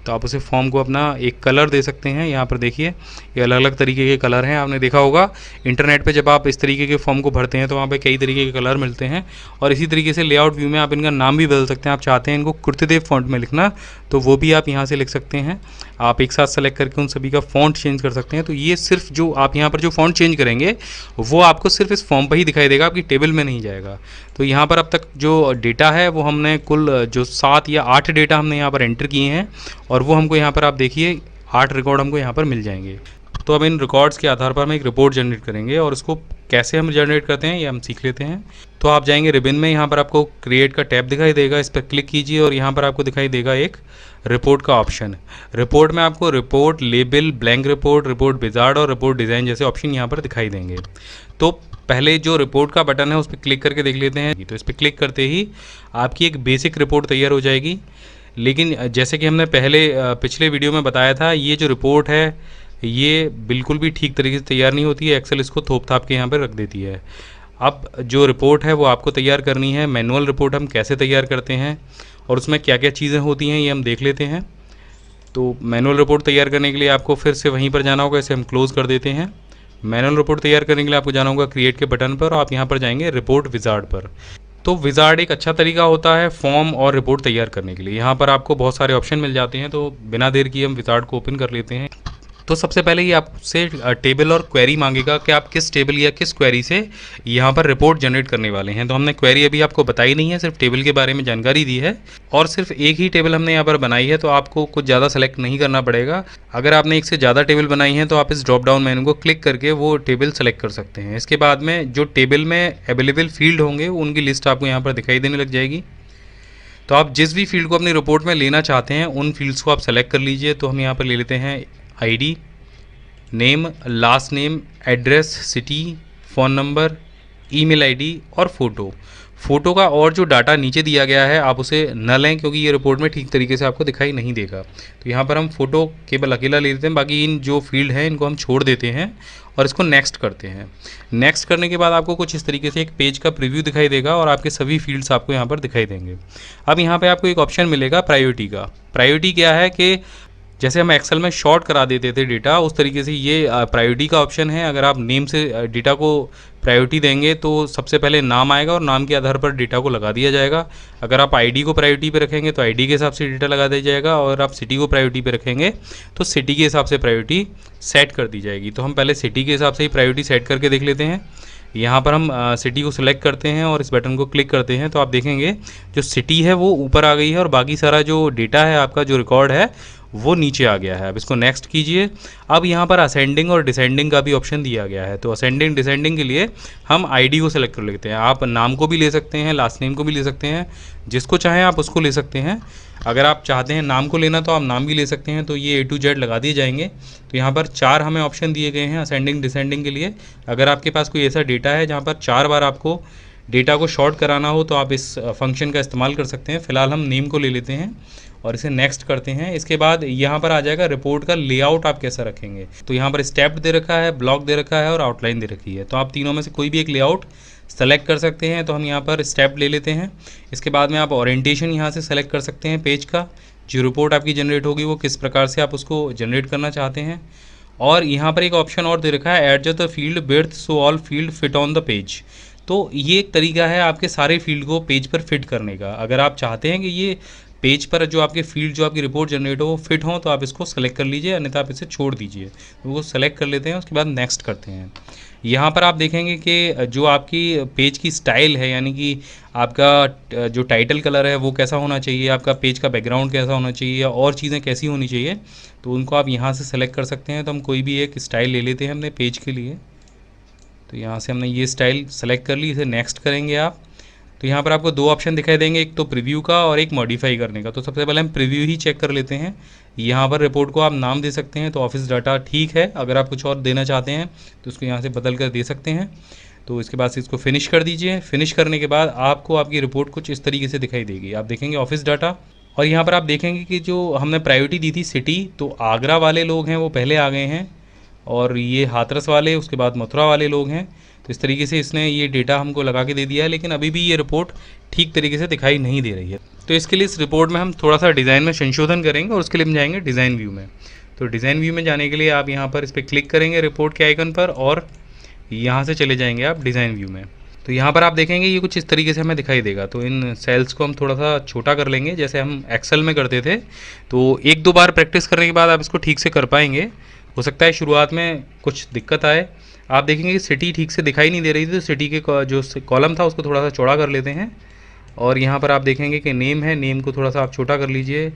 तो आप उसे फॉर्म को अपना एक कलर दे सकते हैं। यहाँ पर देखिए ये अलग अलग तरीके के कलर हैं। आपने देखा होगा इंटरनेट पे जब आप इस तरीके के फॉर्म को भरते हैं तो वहाँ पे कई तरीके के कलर मिलते हैं। और इसी तरीके से लेआउट व्यू में आप इनका नाम भी बदल सकते हैं। आप चाहते हैं इनको कुर्तदेव फॉन्ट में लिखना तो वो भी आप यहाँ से लिख सकते हैं। आप एक साथ सेलेक्ट करके उन सभी का फ़ॉन्ट चेंज कर सकते हैं। तो ये सिर्फ जो आप यहाँ पर जो फ़ॉन्ट चेंज करेंगे वो आपको सिर्फ इस फॉर्म पर ही दिखाई देगा, आपकी टेबल में नहीं जाएगा। तो यहाँ पर अब तक जो डेटा है वो हमने कुल जो 7 या 8 डेटा हमने यहाँ पर एंटर किए हैं, और वो हमको यहाँ पर आप देखिए 8 रिकॉर्ड हमको यहाँ पर मिल जाएंगे। तो अब इन रिकॉर्ड्स के आधार पर हम एक रिपोर्ट जनरेट करेंगे, और इसको कैसे हम जनरेट करते हैं ये हम सीख लेते हैं। तो आप जाएंगे रिबन में, यहाँ पर आपको क्रिएट का टैब दिखाई देगा, इस पर क्लिक कीजिए और यहाँ पर आपको दिखाई देगा एक रिपोर्ट का ऑप्शन। रिपोर्ट में आपको report, label, blank report, report wizard और रिपोर्ट डिज़ाइन जैसे ऑप्शन यहाँ पर दिखाई देंगे। तो पहले जो रिपोर्ट का बटन है उस पर क्लिक करके देख लेते हैं। तो इस पर क्लिक करते ही आपकी एक बेसिक रिपोर्ट तैयार हो जाएगी। लेकिन जैसे कि हमने पिछले वीडियो में बताया था, ये जो रिपोर्ट है ये बिल्कुल भी ठीक तरीके से तैयार नहीं होती है। एक्सेल इसको थोप थाप के यहाँ पर रख देती है। अब जो रिपोर्ट है वो आपको तैयार करनी है। मैनुअल रिपोर्ट हम कैसे तैयार करते हैं और उसमें क्या क्या चीज़ें होती हैं ये हम देख लेते हैं। तो मैनुअल रिपोर्ट तैयार करने के लिए आपको फिर से वहीं पर जाना होगा। इसे हम क्लोज़ कर देते हैं। मैनुअल रिपोर्ट तैयार करने के लिए आपको जाना होगा क्रिएट के बटन पर, और आप यहाँ पर जाएंगे रिपोर्ट विजार्ड पर। तो विजार्ड एक अच्छा तरीका होता है फॉर्म और रिपोर्ट तैयार करने के लिए। यहाँ पर आपको बहुत सारे ऑप्शन मिल जाते हैं। तो बिना देर किए हम विजार्ड को ओपन कर लेते हैं। तो सबसे पहले ये आपसे टेबल और क्वेरी मांगेगा कि आप किस टेबल या किस क्वेरी से यहाँ पर रिपोर्ट जनरेट करने वाले हैं। तो हमने क्वेरी अभी आपको बताई नहीं है, सिर्फ टेबल के बारे में जानकारी दी है, और सिर्फ एक ही टेबल हमने यहाँ पर बनाई है। तो आपको कुछ ज़्यादा सेलेक्ट नहीं करना पड़ेगा। अगर आपने एक से ज़्यादा टेबल बनाई है तो आप इस ड्रॉप डाउन मेनू को क्लिक करके वो टेबल सेलेक्ट कर सकते हैं। इसके बाद में जो टेबल में अवेलेबल फील्ड होंगे उनकी लिस्ट आपको यहाँ पर दिखाई देने लग जाएगी। तो आप जिस भी फील्ड को अपनी रिपोर्ट में लेना चाहते हैं उन फील्ड्स को आप सेलेक्ट कर लीजिए। तो हम यहाँ पर ले लेते हैं ID, name, last name, address, city, phone number, email ID और फ़ोटो का और जो डाटा नीचे दिया गया है आप उसे न लें, क्योंकि ये रिपोर्ट में ठीक तरीके से आपको दिखाई नहीं देगा। तो यहाँ पर हम फ़ोटो केवल अकेला ले लेते हैं, बाकी इन जो फील्ड हैं इनको हम छोड़ देते हैं और इसको नेक्स्ट करते हैं। नेक्स्ट करने के बाद आपको कुछ इस तरीके से एक पेज का प्रीव्यू दिखाई देगा और आपके सभी फील्ड्स आपको यहाँ पर दिखाई देंगे। अब यहाँ पर आपको एक ऑप्शन मिलेगा प्रायोरिटी का। प्रायोरिटी क्या है कि जैसे हम एक्सेल में शॉर्ट करा देते थे डेटा, उस तरीके से ये प्रायोरिटी का ऑप्शन है। अगर आप नेम से डेटा को प्रायोरिटी देंगे तो सबसे पहले नाम आएगा और नाम के आधार पर डेटा को लगा दिया जाएगा। अगर आप आईडी को प्रायोरिटी पे रखेंगे तो आईडी के हिसाब से डेटा लगा दिया जाएगा, और आप सिटी को प्रायोरिटी पे रखेंगे तो सिटी के हिसाब से प्रायोरिटी सेट कर दी जाएगी। तो हम पहले सिटी के हिसाब से ही प्रायोरिटी सेट करके देख लेते हैं। यहाँ पर हम सिटी को सिलेक्ट करते हैं और इस बटन को क्लिक करते हैं तो आप देखेंगे जो सिटी है वो ऊपर आ गई है और बाकी सारा जो डेटा है आपका जो रिकॉर्ड है वो नीचे आ गया है। अब इसको नेक्स्ट कीजिए। अब यहाँ पर असेंडिंग और डिसेंडिंग का भी ऑप्शन दिया गया है। तो असेंडिंग डिसेंडिंग के लिए हम आईडी को सेलेक्ट कर लेते हैं। आप नाम को भी ले सकते हैं, लास्ट नेम को भी ले सकते हैं, जिसको चाहें आप उसको ले सकते हैं। अगर आप चाहते हैं नाम को लेना तो आप नाम भी ले सकते हैं। तो ये A to Z लगा दिए जाएंगे। तो यहाँ पर 4 हमें ऑप्शन दिए गए हैं असेंडिंग डिसेंडिंग के लिए। अगर आपके पास कोई ऐसा डेटा है जहाँ पर 4 बार आपको डेटा को शॉर्ट कराना हो तो आप इस फंक्शन का इस्तेमाल कर सकते हैं। फ़िलहाल हम नेम को ले लेते हैं और इसे नेक्स्ट करते हैं। इसके बाद यहाँ पर आ जाएगा रिपोर्ट का लेआउट आप कैसा रखेंगे। तो यहाँ पर स्टेप दे रखा है, ब्लॉक दे रखा है और आउटलाइन दे रखी है। तो आप तीनों में से कोई भी एक लेआउट सेलेक्ट कर सकते हैं। तो हम यहाँ पर स्टेप ले लेते हैं। इसके बाद में आप ओरिएंटेशन यहाँ से सेलेक्ट कर सकते हैं पेज का। जो रिपोर्ट आपकी जनरेट होगी वो किस प्रकार से आप उसको जनरेट करना चाहते हैं। और यहाँ पर एक ऑप्शन और दे रखा है adjust the field width so all field fit on the page. तो ये एक तरीका है आपके सारे फील्ड को पेज पर फिट करने का। अगर आप चाहते हैं कि ये पेज पर जो आपके फील्ड जो आपकी रिपोर्ट जनरेट हो वो फिट हो तो आप इसको सेलेक्ट कर लीजिए, अन्यथा आप इसे छोड़ दीजिए। तो वो सेलेक्ट कर लेते हैं, उसके बाद नेक्स्ट करते हैं। यहाँ पर आप देखेंगे कि जो आपकी पेज की स्टाइल है, यानी कि आपका जो टाइटल कलर है वो कैसा होना चाहिए, आपका पेज का बैकग्राउंड कैसा होना चाहिए और चीज़ें कैसी होनी चाहिए, तो उनको आप यहाँ से सेलेक्ट कर सकते हैं। तो हम कोई भी एक स्टाइल ले लेते हैं अपने पेज के लिए। तो यहाँ से हमने ये स्टाइल सेलेक्ट कर ली, इसे नेक्स्ट करेंगे आप। तो यहाँ पर आपको 2 ऑप्शन दिखाई देंगे, एक तो प्रीव्यू का और एक मॉडिफाई करने का। तो सबसे पहले हम प्रीव्यू ही चेक कर लेते हैं। यहाँ पर रिपोर्ट को आप नाम दे सकते हैं। तो ऑफिस डाटा ठीक है। अगर आप कुछ और देना चाहते हैं तो उसको यहाँ से बदल कर दे सकते हैं। तो इसके बाद से इसको फिनिश कर दीजिए। फिनिश करने के बाद आपको आपकी रिपोर्ट कुछ इस तरीके से दिखाई देगी। आप देखेंगे ऑफिस डाटा, और यहाँ पर आप देखेंगे कि जो हमने प्रायोरिटी दी थी सिटी, तो आगरा वाले लोग हैं वो पहले आ गए हैं, और ये हाथरस वाले, उसके बाद मथुरा वाले लोग हैं। तो इस तरीके से इसने ये डेटा हमको लगा के दे दिया है, लेकिन अभी भी ये रिपोर्ट ठीक तरीके से दिखाई नहीं दे रही है। तो इसके लिए इस रिपोर्ट में हम थोड़ा सा डिज़ाइन में संशोधन करेंगे और उसके लिए हम जाएंगे डिज़ाइन व्यू में। तो डिज़ाइन व्यू में जाने के लिए आप यहाँ पर इस पर क्लिक करेंगे रिपोर्ट के आइकन पर, और यहाँ से चले जाएंगे आप डिज़ाइन व्यू में। तो यहाँ पर आप देखेंगे ये कुछ इस तरीके से हमें दिखाई देगा। तो इन सेल्स को हम थोड़ा सा छोटा कर लेंगे, जैसे हम एक्सेल में करते थे। तो 1-2 बार प्रैक्टिस करने के बाद आप इसको ठीक से कर पाएंगे। हो सकता है शुरुआत में कुछ दिक्कत आए। आप देखेंगे कि सिटी ठीक से दिखाई नहीं दे रही थी, तो सिटी के जो कॉलम था उसको थोड़ा सा चौड़ा कर लेते हैं। और यहाँ पर आप देखेंगे कि नेम है, नेम को थोड़ा सा आप छोटा कर लीजिए।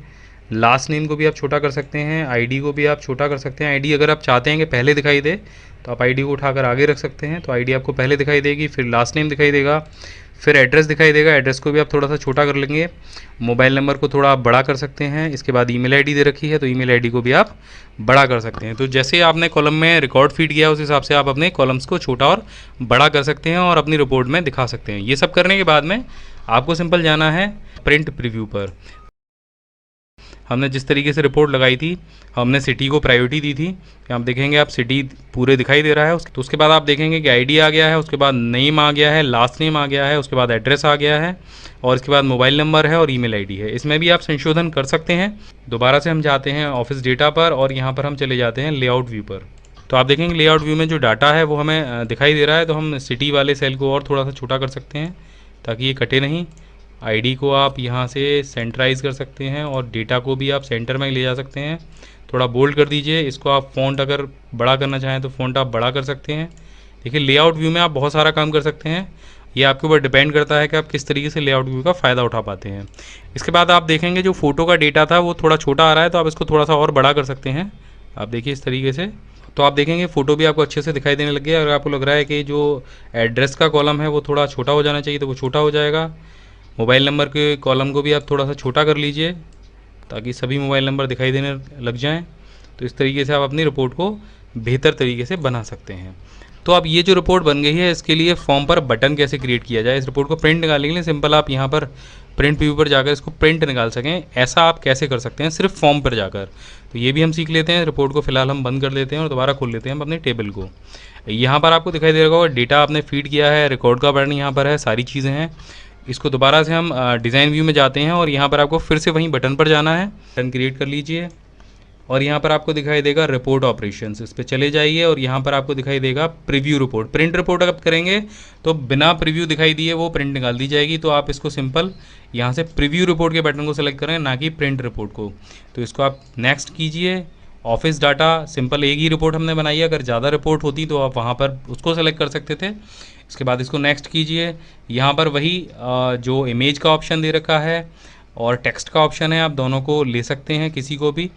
लास्ट नेम को भी आप छोटा कर सकते हैं, आईडी को भी आप छोटा कर सकते हैं। आईडी अगर आप चाहते हैं कि पहले दिखाई दे तो आप आईडी को उठाकर आगे रख सकते हैं। तो आईडी आपको पहले दिखाई देगी, फिर लास्ट नेम दिखाई देगा, फिर एड्रेस दिखाई देगा। एड्रेस को भी आप थोड़ा सा छोटा कर लेंगे। मोबाइल नंबर को थोड़ा आप बड़ा कर सकते हैं। इसके बाद ईमेल आईडी दे रखी है, तो ईमेल आईडी को भी आप बड़ा कर सकते हैं। तो जैसे आपने कॉलम में रिकॉर्ड फीड किया उस हिसाब से आप अपने कॉलम्स को छोटा और बड़ा कर सकते हैं और अपनी रिपोर्ट में दिखा सकते हैं। ये सब करने के बाद में आपको सिंपल जाना है प्रिंट प्रीव्यू पर। हमने जिस तरीके से रिपोर्ट लगाई थी, हमने सिटी को प्रायोरिटी दी थी कि आप देखेंगे आप सिटी पूरे दिखाई दे रहा है। तो उसके बाद आप देखेंगे कि आईडी आ गया है, उसके बाद नेम आ गया है, लास्ट नेम आ गया है, उसके बाद एड्रेस आ गया है और इसके बाद मोबाइल नंबर है और ईमेल आईडी है। इसमें भी आप संशोधन कर सकते हैं। दोबारा से हम जाते हैं ऑफिस डेटा पर और यहाँ पर हम चले जाते हैं लेआउट व्यू पर। तो आप देखेंगे लेआउट व्यू में जो डाटा है वो हमें दिखाई दे रहा है। तो हम सिटी वाले सेल को और थोड़ा सा छोटा कर सकते हैं ताकि ये कटे नहीं। आईडी को आप यहाँ से सेंटराइज़ कर सकते हैं और डेटा को भी आप सेंटर में ले जा सकते हैं। थोड़ा बोल्ड कर दीजिए इसको। आप फ़ॉन्ट अगर बड़ा करना चाहें तो फ़ॉन्ट आप बड़ा कर सकते हैं। देखिए लेआउट व्यू में आप बहुत सारा काम कर सकते हैं। ये आपके ऊपर डिपेंड करता है कि आप किस तरीके से लेआउट व्यू का फ़ायदा उठा पाते हैं। इसके बाद आप देखेंगे जो फ़ोटो का डेटा था वो थोड़ा छोटा आ रहा है, तो आप इसको थोड़ा सा और बड़ा कर सकते हैं। आप देखिए इस तरीके से, तो आप देखेंगे फ़ोटो भी आपको अच्छे से दिखाई देने लग गया। अगर आपको लग रहा है कि जो एड्रेस का कॉलम है वो थोड़ा छोटा हो जाना चाहिए तो वो छोटा हो जाएगा। मोबाइल नंबर के कॉलम को भी आप थोड़ा सा छोटा कर लीजिए ताकि सभी मोबाइल नंबर दिखाई देने लग जाएं। तो इस तरीके से आप अपनी रिपोर्ट को बेहतर तरीके से बना सकते हैं। तो अब ये जो रिपोर्ट बन गई है इसके लिए फॉर्म पर बटन कैसे क्रिएट किया जाए। इस रिपोर्ट को प्रिंट निकालने के लिए सिंपल आप यहाँ पर प्रिंट व्यू पर जाकर इसको प्रिंट निकाल सकें, ऐसा आप कैसे कर सकते हैं सिर्फ फॉर्म पर जाकर। तो ये भी हम सीख लेते हैं। रिपोर्ट को फिलहाल हम बंद कर देते हैं और दोबारा खोल लेते हैं हम अपने टेबल को। यहाँ पर आपको दिखाई दे रहा होगा डेटा आपने फीड किया है, रिकॉर्ड का बटन यहाँ पर है, सारी चीज़ें हैं। इसको दोबारा से हम डिज़ाइन व्यू में जाते हैं और यहाँ पर आपको फिर से वहीं बटन पर जाना है। बटन क्रिएट कर लीजिए और यहाँ पर आपको दिखाई देगा रिपोर्ट ऑपरेशंस, इस पर चले जाइए और यहाँ पर आपको दिखाई देगा प्रीव्यू रिपोर्ट। प्रिंट रिपोर्ट अगर करेंगे तो बिना प्रीव्यू दिखाई दिए वो प्रिंट निकाल दी जाएगी। तो आप इसको सिंपल यहाँ से प्रीव्यू रिपोर्ट के बटन को सेलेक्ट करें, ना कि प्रिंट रिपोर्ट को। तो इसको आप नेक्स्ट कीजिए। ऑफिस डाटा सिंपल एक ही रिपोर्ट हमने बनाई है, अगर ज़्यादा रिपोर्ट होती तो आप वहाँ पर उसको सेलेक्ट कर सकते थे। इसके बाद इसको नेक्स्ट कीजिए। यहाँ पर वही जो इमेज का ऑप्शन दे रखा है और टेक्स्ट का ऑप्शन है, आप दोनों को ले सकते हैं किसी को भी।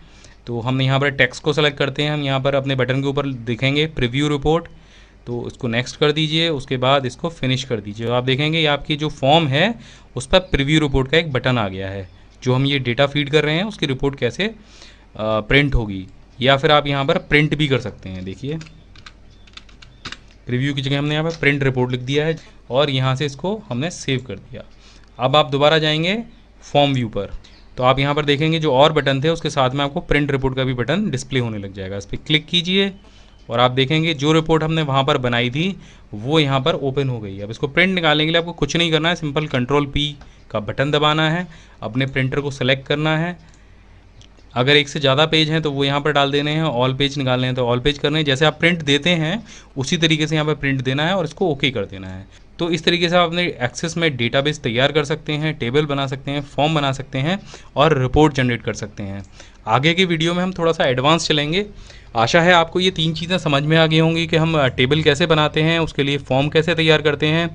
तो हम यहाँ पर टेक्स्ट को सेलेक्ट करते हैं। हम यहाँ पर अपने बटन के ऊपर दिखेंगे प्रीव्यू रिपोर्ट, तो इसको नेक्स्ट कर दीजिए। उसके बाद इसको फिनिश कर दीजिए। आप देखेंगे ये आपकी जो फॉर्म है उस पर प्रीव्यू रिपोर्ट का एक बटन आ गया है। जो हम ये डेटा फीड कर रहे हैं उसकी रिपोर्ट कैसे प्रिंट होगी, या फिर आप यहाँ पर प्रिंट भी कर सकते हैं। देखिए रिव्यू की जगह हमने यहाँ पर प्रिंट रिपोर्ट लिख दिया है और यहाँ से इसको हमने सेव कर दिया। अब आप दोबारा जाएंगे फॉर्म व्यू पर, तो आप यहाँ पर देखेंगे जो और बटन थे उसके साथ में आपको प्रिंट रिपोर्ट का भी बटन डिस्प्ले होने लग जाएगा। इस पर क्लिक कीजिए और आप देखेंगे जो रिपोर्ट हमने वहाँ पर बनाई थी वो यहाँ पर ओपन हो गई है। अब इसको प्रिंट निकालने के लिए आपको कुछ नहीं करना है, सिंपल Ctrl+P का बटन दबाना है, अपने प्रिंटर को सेलेक्ट करना है। अगर एक से ज़्यादा पेज हैं तो वो यहाँ पर डाल देने हैं, ऑल पेज निकालने हैं तो ऑल पेज करने हैं। जैसे आप प्रिंट देते हैं उसी तरीके से यहाँ पर प्रिंट देना है और इसको ओके कर देना है। तो इस तरीके से आप अपने एक्सेस में डेटाबेस तैयार कर सकते हैं, टेबल बना सकते हैं, फॉर्म बना सकते हैं और रिपोर्ट जनरेट कर सकते हैं। आगे की वीडियो में हम थोड़ा सा एडवांस चलेंगे। आशा है आपको ये 3 चीज़ें समझ में आ गई होंगी कि हम टेबल कैसे बनाते हैं, उसके लिए फॉर्म कैसे तैयार करते हैं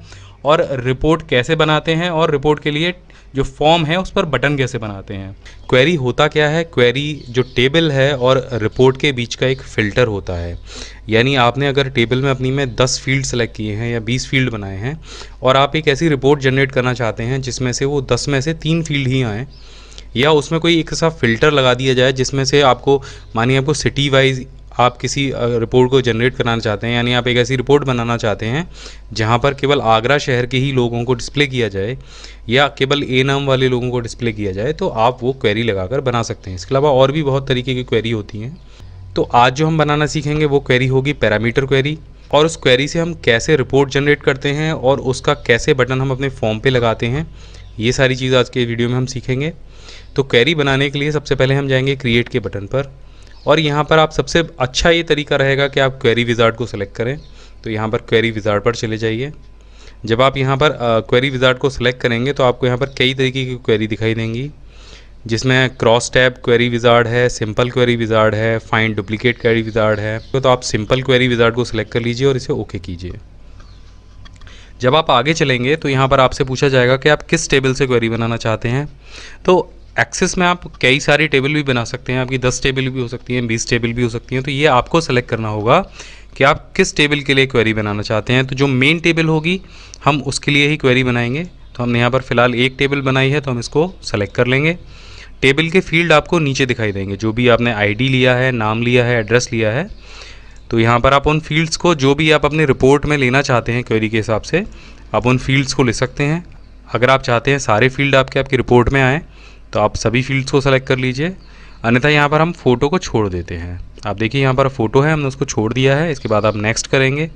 और रिपोर्ट कैसे बनाते हैं, और रिपोर्ट के लिए जो फॉर्म है उस पर बटन कैसे बनाते हैं। क्वेरी होता क्या है? क्वेरी जो टेबल है और रिपोर्ट के बीच का एक फ़िल्टर होता है। यानी आपने अगर टेबल में अपनी में 10 फील्ड सेलेक्ट किए हैं या 20 फील्ड बनाए हैं और आप एक ऐसी रिपोर्ट जनरेट करना चाहते हैं जिसमें से वो 10 में से 3 फील्ड ही आएँ, या उसमें कोई एक ऐसा फ़िल्टर लगा दिया जाए जिसमें से आपको, मानिए आपको सिटी वाइज आप किसी रिपोर्ट को जनरेट कराना चाहते हैं, यानी आप एक ऐसी रिपोर्ट बनाना चाहते हैं जहां पर केवल आगरा शहर के ही लोगों को डिस्प्ले किया जाए या केवल ए नाम वाले लोगों को डिस्प्ले किया जाए, तो आप वो क्वेरी लगाकर बना सकते हैं। इसके अलावा और भी बहुत तरीके की क्वेरी होती हैं। तो आज जो हम बनाना सीखेंगे वो क्वेरी होगी पैरामीटर क्वेरी, और उस क्वेरी से हम कैसे रिपोर्ट जनरेट करते हैं और उसका कैसे बटन हम अपने फॉर्म पे लगाते हैं, ये सारी चीज़ आज के वीडियो में हम सीखेंगे। तो क्वेरी बनाने के लिए सबसे पहले हम जाएंगे क्रिएट के बटन पर, और यहाँ पर आप सबसे अच्छा ये तरीका रहेगा कि आप क्वेरी विज़ार्ड को सेलेक्ट करें। तो यहाँ पर क्वेरी विज़ार्ड पर चले जाइए। जब आप यहाँ पर क्वेरी विज़ार्ड को सेलेक्ट करेंगे तो आपको यहाँ पर कई तरीके की क्वेरी दिखाई देंगी, जिसमें क्रॉस टैब क्वेरी विज़ार्ड है, सिंपल क्वेरी विज़ार्ड है, फाइंड डुप्लीकेट क्वेरी विज़ार्ड है। तो आप सिंपल क्वेरी विज़ार्ड को सेलेक्ट कर लीजिए और इसे ओके कीजिए। जब आप आगे चलेंगे तो यहाँ पर आपसे पूछा जाएगा कि आप किस टेबल से क्वेरी बनाना चाहते हैं। तो एक्सेस में आप कई सारी टेबल भी बना सकते हैं, आपकी 10 टेबल भी हो सकती हैं, 20 टेबल भी हो सकती हैं। तो ये आपको सेलेक्ट करना होगा कि आप किस टेबल के लिए क्वेरी बनाना चाहते हैं। तो जो मेन टेबल होगी हम उसके लिए ही क्वेरी बनाएंगे। तो हमने यहाँ पर फ़िलहाल एक टेबल बनाई है तो हम इसको सेलेक्ट कर लेंगे। टेबल के फील्ड आपको नीचे दिखाई देंगे, जो भी आपने ID लिया है, नाम लिया है, एड्रेस लिया है। तो यहाँ पर आप उन फील्ड्स को, जो भी आप अपने रिपोर्ट में लेना चाहते हैं क्वेरी के हिसाब से, आप उन फील्ड्स को ले सकते हैं। अगर आप चाहते हैं सारे फील्ड आपकी रिपोर्ट में आएँ तो आप सभी फील्ड्स को सेलेक्ट कर लीजिए, अन्यथा यहाँ पर हम फ़ोटो को छोड़ देते हैं। आप देखिए यहाँ पर फ़ोटो है, हमने उसको छोड़ दिया है। इसके बाद आप नेक्स्ट करेंगे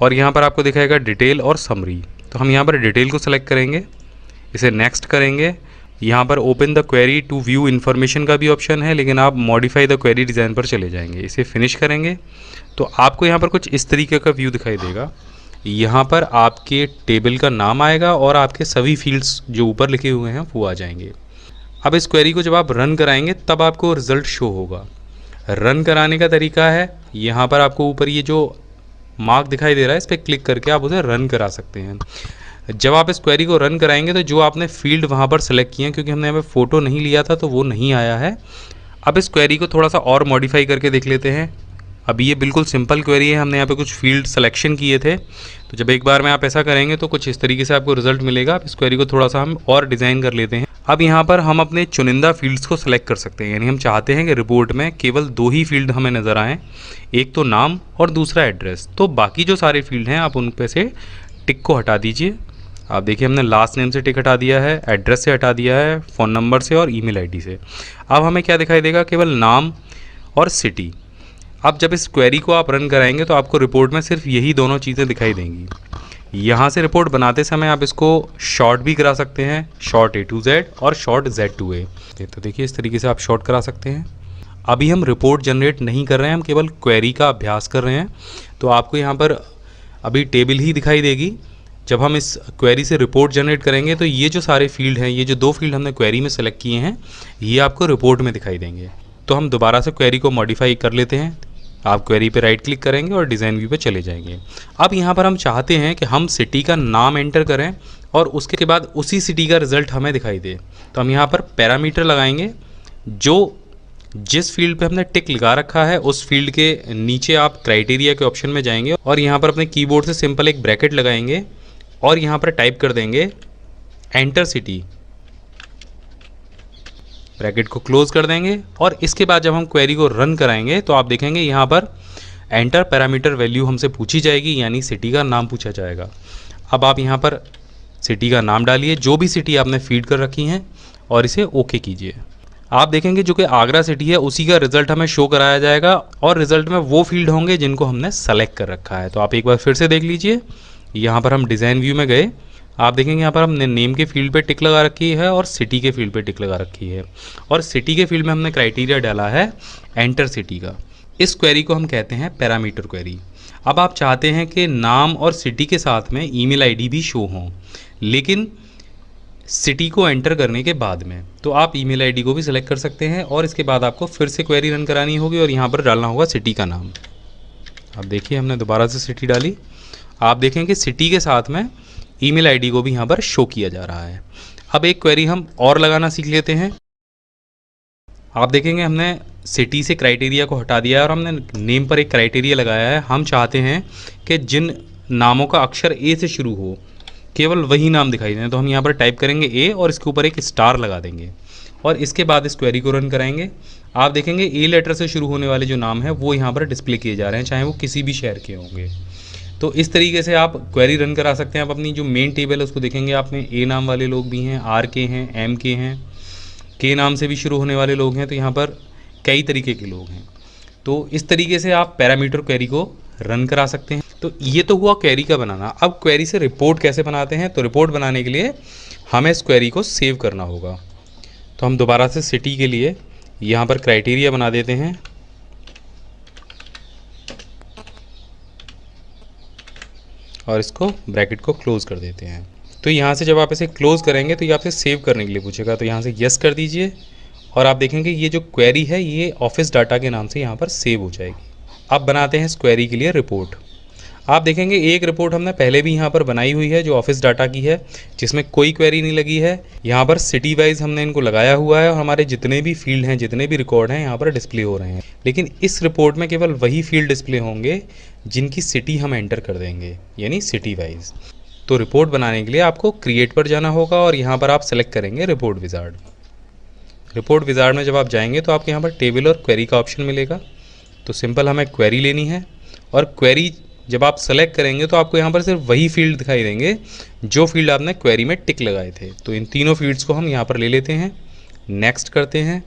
और यहाँ पर आपको दिखाएगा डिटेल और समरी, तो हम यहाँ पर डिटेल को सेलेक्ट करेंगे, इसे नेक्स्ट करेंगे। यहाँ पर open the query to view information का भी ऑप्शन है, लेकिन आप मॉडिफाई द क्वेरी डिज़ाइन पर चले जाएंगे। इसे फिनिश करेंगे तो आपको यहाँ पर कुछ इस तरीके का व्यू दिखाई देगा। यहाँ पर आपके टेबल का नाम आएगा और आपके सभी फील्ड्स जो ऊपर लिखे हुए हैं वो आ जाएंगे। अब इस क्वेरी को जब आप रन कराएंगे तब आपको रिज़ल्ट शो होगा। रन कराने का तरीका है, यहाँ पर आपको ऊपर ये जो मार्क दिखाई दे रहा है इस पर क्लिक करके आप उसे रन करा सकते हैं। जब आप इस क्वेरी को रन कराएंगे तो जो आपने फील्ड वहाँ पर सेलेक्ट किए हैं, क्योंकि हमने यहाँ पे फ़ोटो नहीं लिया था तो वो नहीं आया है। अब इस क्वेरी को थोड़ा सा और मॉडिफाई करके देख लेते हैं। अभी ये बिल्कुल सिंपल क्वेरी है, हमने यहाँ पे कुछ फील्ड सिलेक्शन किए थे, तो जब एक बार में आप ऐसा करेंगे तो कुछ इस तरीके से आपको रिजल्ट मिलेगा। अब इस क्वेरी को थोड़ा सा हम और डिज़ाइन कर लेते हैं। अब यहाँ पर हम अपने चुनिंदा फील्ड्स को सेलेक्ट कर सकते हैं, यानी हम चाहते हैं कि रिपोर्ट में केवल 2 ही फील्ड हमें नज़र आएँ, एक तो नाम और दूसरा एड्रेस। तो बाकी जो सारे फील्ड हैं आप उन पे से टिक को हटा दीजिए। आप देखिए हमने लास्ट नेम से टिक हटा दिया है, एड्रेस से हटा दिया है, फ़ोन नंबर से और ईमेल आईडी से। अब हमें क्या दिखाई देगा, केवल नाम और सिटी। अब जब इस क्वेरी को आप रन कराएंगे तो आपको रिपोर्ट में सिर्फ यही दोनों चीज़ें दिखाई देंगी। यहाँ से रिपोर्ट बनाते समय आप इसको शॉर्ट भी करा सकते हैं, शॉर्ट A to Z और शॉर्ट Z to A। तो देखिए इस तरीके से आप शॉर्ट करा सकते हैं। अभी हम रिपोर्ट जनरेट नहीं कर रहे हैं, हम केवल क्वेरी का अभ्यास कर रहे हैं। तो आपको यहाँ पर अभी टेबल ही दिखाई देगी। जब हम इस क्वेरी से रिपोर्ट जनरेट करेंगे तो ये जो सारे फील्ड हैं, ये जो 2 फील्ड हमने क्वेरी में सेलेक्ट किए हैं, ये आपको रिपोर्ट में दिखाई देंगे। तो हम दोबारा से क्वेरी को मॉडिफाई कर लेते हैं। आप क्वेरी पे राइट क्लिक करेंगे और डिज़ाइन व्यू पे चले जाएंगे। अब यहाँ पर हम चाहते हैं कि हम सिटी का नाम एंटर करें और उसके बाद उसी सिटी का रिज़ल्ट हमें दिखाई दे। तो हम यहाँ पर पैरामीटर लगाएंगे, जो जिस फील्ड पे हमने टिक लगा रखा है उस फील्ड के नीचे आप क्राइटेरिया के ऑप्शन में जाएंगे और यहाँ पर अपने कीबोर्ड से सिंपल एक ब्रैकेट लगाएंगे और यहाँ पर टाइप कर देंगे एंटर सिटी। ब्रैकेट को क्लोज कर देंगे और इसके बाद जब हम क्वेरी को रन कराएंगे तो आप देखेंगे यहाँ पर एंटर पैरामीटर वैल्यू हमसे पूछी जाएगी, यानी सिटी का नाम पूछा जाएगा। अब आप यहाँ पर सिटी का नाम डालिए, जो भी सिटी आपने फीड कर रखी हैं, और इसे ओके कीजिए। आप देखेंगे जो कि आगरा सिटी है उसी का रिजल्ट हमें शो कराया जाएगा और रिजल्ट में वो फील्ड होंगे जिनको हमने सेलेक्ट कर रखा है। तो आप एक बार फिर से देख लीजिए। यहाँ पर हम डिज़ाइन व्यू में गए, आप देखेंगे यहाँ पर हमने नेम के फील्ड पे टिक लगा रखी है और सिटी के फील्ड पे टिक लगा रखी है, और सिटी के फील्ड में हमने क्राइटेरिया डाला है एंटर सिटी का। इस क्वेरी को हम कहते हैं पैरामीटर क्वेरी। अब आप चाहते हैं कि नाम और सिटी के साथ में ईमेल आईडी भी शो हों, लेकिन सिटी को एंटर करने के बाद में, तो आप ईमेल आईडी को भी सिलेक्ट कर सकते हैं और इसके बाद आपको फिर से क्वेरी रन करानी होगी और यहाँ पर डालना होगा सिटी का नाम। अब देखिए हमने दोबारा से सिटी डाली। आप देखेंगे सिटी के साथ में ईमेल आईडी को भी यहाँ पर शो किया जा रहा है। अब एक क्वेरी हम और लगाना सीख लेते हैं। आप देखेंगे हमने सिटी से क्राइटेरिया को हटा दिया है और हमने नेम पर एक क्राइटेरिया लगाया है। हम चाहते हैं कि जिन नामों का अक्षर ए से शुरू हो केवल वही नाम दिखाई दें। तो हम यहाँ पर टाइप करेंगे ए और इसके ऊपर एक स्टार लगा देंगे और इसके बाद इस क्वेरी को रन कराएंगे। आप देखेंगे ए लेटर से शुरू होने वाले जो नाम है वो यहाँ पर डिस्प्ले किए जा रहे हैं, चाहे वो किसी भी शहर के होंगे। तो इस तरीके से आप क्वेरी रन करा सकते हैं। आप अपनी जो मेन टेबल है उसको देखेंगे, आप में ए नाम वाले लोग भी हैं, आर के हैं, एम के हैं, के नाम से भी शुरू होने वाले लोग हैं। तो यहाँ पर कई तरीके के लोग हैं। तो इस तरीके से आप पैरामीटर क्वेरी को रन करा सकते हैं। तो ये तो हुआ क्वेरी का बनाना। अब क्वेरी से रिपोर्ट कैसे बनाते हैं, तो रिपोर्ट बनाने के लिए हमें इस क्वेरी को सेव करना होगा। तो हम दोबारा से सिटी के लिए यहाँ पर क्राइटेरिया बना देते हैं और इसको ब्रैकेट को क्लोज कर देते हैं। तो यहाँ से जब आप इसे क्लोज करेंगे तो ये आपसे सेव करने के लिए पूछेगा, तो यहाँ से यस कर दीजिए और आप देखेंगे ये जो क्वेरी है ये ऑफिस डाटा के नाम से यहाँ पर सेव हो जाएगी। अब बनाते हैं इस क्वेरी के लिए रिपोर्ट। आप देखेंगे एक रिपोर्ट हमने पहले भी यहाँ पर बनाई हुई है जो ऑफिस डाटा की है, जिसमें कोई क्वेरी नहीं लगी है। यहाँ पर सिटी वाइज हमने इनको लगाया हुआ है और हमारे जितने भी फील्ड हैं, जितने भी रिकॉर्ड हैं यहाँ पर डिस्प्ले हो रहे हैं। लेकिन इस रिपोर्ट में केवल वही फील्ड डिस्प्ले होंगे जिनकी सिटी हम एंटर कर देंगे, यानी सिटी वाइज। तो रिपोर्ट बनाने के लिए आपको क्रिएट पर जाना होगा और यहाँ पर आप सेलेक्ट करेंगे रिपोर्ट विजार्ड। रिपोर्ट विजार्ड में जब आप जाएंगे तो आपको यहाँ पर टेबल और क्वेरी का ऑप्शन मिलेगा। तो सिंपल हमें क्वेरी लेनी है और क्वेरी जब आप सेलेक्ट करेंगे तो आपको यहाँ पर सिर्फ वही फील्ड दिखाई देंगे जो फील्ड आपने क्वेरी में टिक लगाए थे। तो इन तीनों फील्ड्स को हम यहाँ पर ले लेते हैं, नेक्स्ट करते हैं।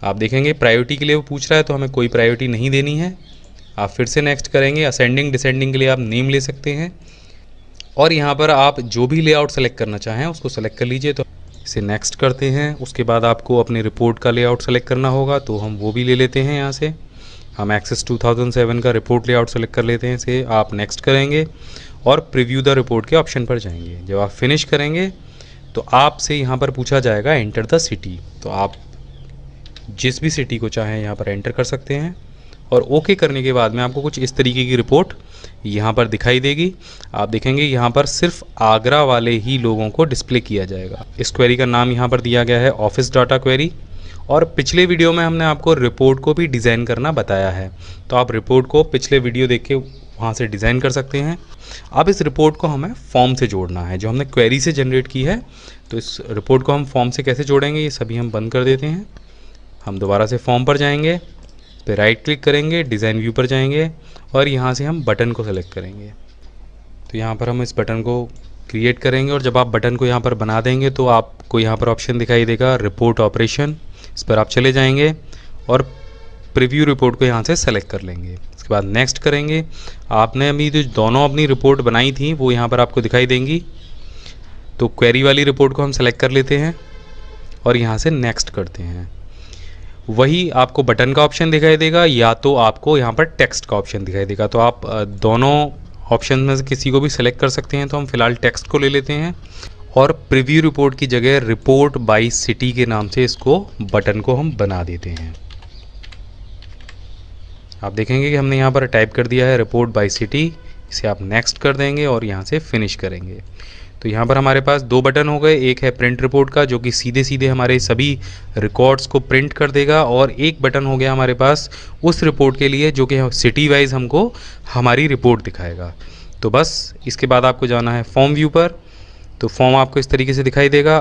आप देखेंगे प्रायोरिटी के लिए वो पूछ रहा है, तो हमें कोई प्रायोरिटी नहीं देनी है। आप फिर से नेक्स्ट करेंगे। असेंडिंग डिसेंडिंग के लिए आप नेम ले सकते हैं और यहाँ पर आप जो भी लेआउट सेलेक्ट करना चाहें उसको सेलेक्ट कर लीजिए। तो इसे नेक्स्ट करते हैं। उसके बाद आपको अपने रिपोर्ट का लेआउट सेलेक्ट करना होगा, तो हम वो भी ले लेते हैं। यहाँ से हम एक्सेस 2007 का रिपोर्ट लेआउट सेलेक्ट कर लेते हैं। इसे आप नेक्स्ट करेंगे और प्रीव्यू द रिपोर्ट के ऑप्शन पर जाएंगे। जब आप फिनिश करेंगे तो आपसे यहाँ पर पूछा जाएगा एंटर द सिटी, तो आप जिस भी सिटी को चाहें यहाँ पर एंटर कर सकते हैं। और ओके करने के बाद में आपको कुछ इस तरीके की रिपोर्ट यहाँ पर दिखाई देगी। आप देखेंगे यहाँ पर सिर्फ आगरा वाले ही लोगों को डिस्प्ले किया जाएगा। इस क्वेरी का नाम यहाँ पर दिया गया है ऑफिस डाटा क्वेरी। और पिछले वीडियो में हमने आपको रिपोर्ट को भी डिज़ाइन करना बताया है, तो आप रिपोर्ट को पिछले वीडियो देख के वहाँ से डिज़ाइन कर सकते हैं। अब इस रिपोर्ट को हमें फॉर्म से जोड़ना है, जो हमने क्वेरी से जनरेट की है। तो इस रिपोर्ट को हम फॉर्म से कैसे जोड़ेंगे, ये सभी हम बंद कर देते हैं। हम दोबारा से फॉर्म पर जाएंगे, फिर राइट क्लिक करेंगे, डिज़ाइन व्यू पर जाएंगे और यहाँ से हम बटन को सेलेक्ट करेंगे। तो यहाँ पर हम इस बटन को क्रिएट करेंगे और जब आप बटन को यहाँ पर बना देंगे तो आपको यहाँ पर ऑप्शन दिखाई देगा रिपोर्ट ऑपरेशन। इस पर आप चले जाएंगे और प्रीव्यू रिपोर्ट को यहाँ से सेलेक्ट कर लेंगे। इसके बाद नेक्स्ट करेंगे। आपने अभी जो दोनों अपनी रिपोर्ट बनाई थी वो यहाँ पर आपको दिखाई देंगी। तो क्वेरी वाली रिपोर्ट को हम सेलेक्ट कर लेते हैं और यहाँ से नेक्स्ट करते हैं। वही आपको बटन का ऑप्शन दिखाई देगा या तो आपको यहाँ पर टेक्स्ट का ऑप्शन दिखाई देगा। तो आप दोनों ऑप्शन में से किसी को भी सिलेक्ट कर सकते हैं। तो हम फिलहाल टेक्स्ट को ले लेते हैं और प्रीव्यू रिपोर्ट की जगह रिपोर्ट बाय सिटी के नाम से इसको बटन को हम बना देते हैं। आप देखेंगे कि हमने यहाँ पर टाइप कर दिया है रिपोर्ट बाय सिटी। इसे आप नेक्स्ट कर देंगे और यहाँ से फिनिश करेंगे। तो यहाँ पर हमारे पास दो बटन हो गए। एक है प्रिंट रिपोर्ट का, जो कि सीधे सीधे हमारे सभी रिकॉर्ड्स को प्रिंट कर देगा, और एक बटन हो गया हमारे पास उस रिपोर्ट के लिए जो कि सिटी वाइज हमको हमारी रिपोर्ट दिखाएगा। तो बस इसके बाद आपको जाना है फॉर्म व्यू पर। तो फॉर्म आपको इस तरीके से दिखाई देगा।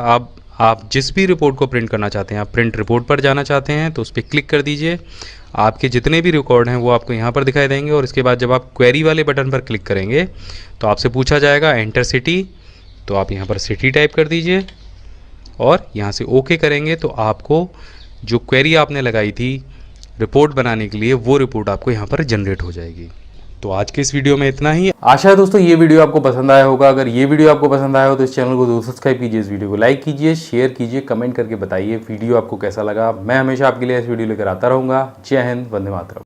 आप जिस भी रिपोर्ट को प्रिंट करना चाहते हैं, आप प्रिंट रिपोर्ट पर जाना चाहते हैं तो उस पर क्लिक कर दीजिए। आपके जितने भी रिकॉर्ड हैं वो आपको यहाँ पर दिखाई देंगे। और इसके बाद जब आप क्वेरी वाले बटन पर क्लिक करेंगे तो आपसे पूछा जाएगा एंटर सिटी। तो आप यहाँ पर सिटी टाइप कर दीजिए और यहाँ से ओके करेंगे तो आपको जो क्वेरी आपने लगाई थी रिपोर्ट बनाने के लिए वो रिपोर्ट आपको यहाँ पर जनरेट हो जाएगी। तो आज के इस वीडियो में इतना ही। आशा है दोस्तों ये वीडियो आपको पसंद आया होगा। अगर ये वीडियो आपको पसंद आया हो तो इस चैनल को जरूर सब्सक्राइब कीजिए, इस वीडियो को लाइक कीजिए, शेयर कीजिए, कमेंट करके बताइए वीडियो आपको कैसा लगा। मैं हमेशा आपके लिए इस वीडियो लेकर आता रहूँगा। जय हिंद, वंदे मातरम।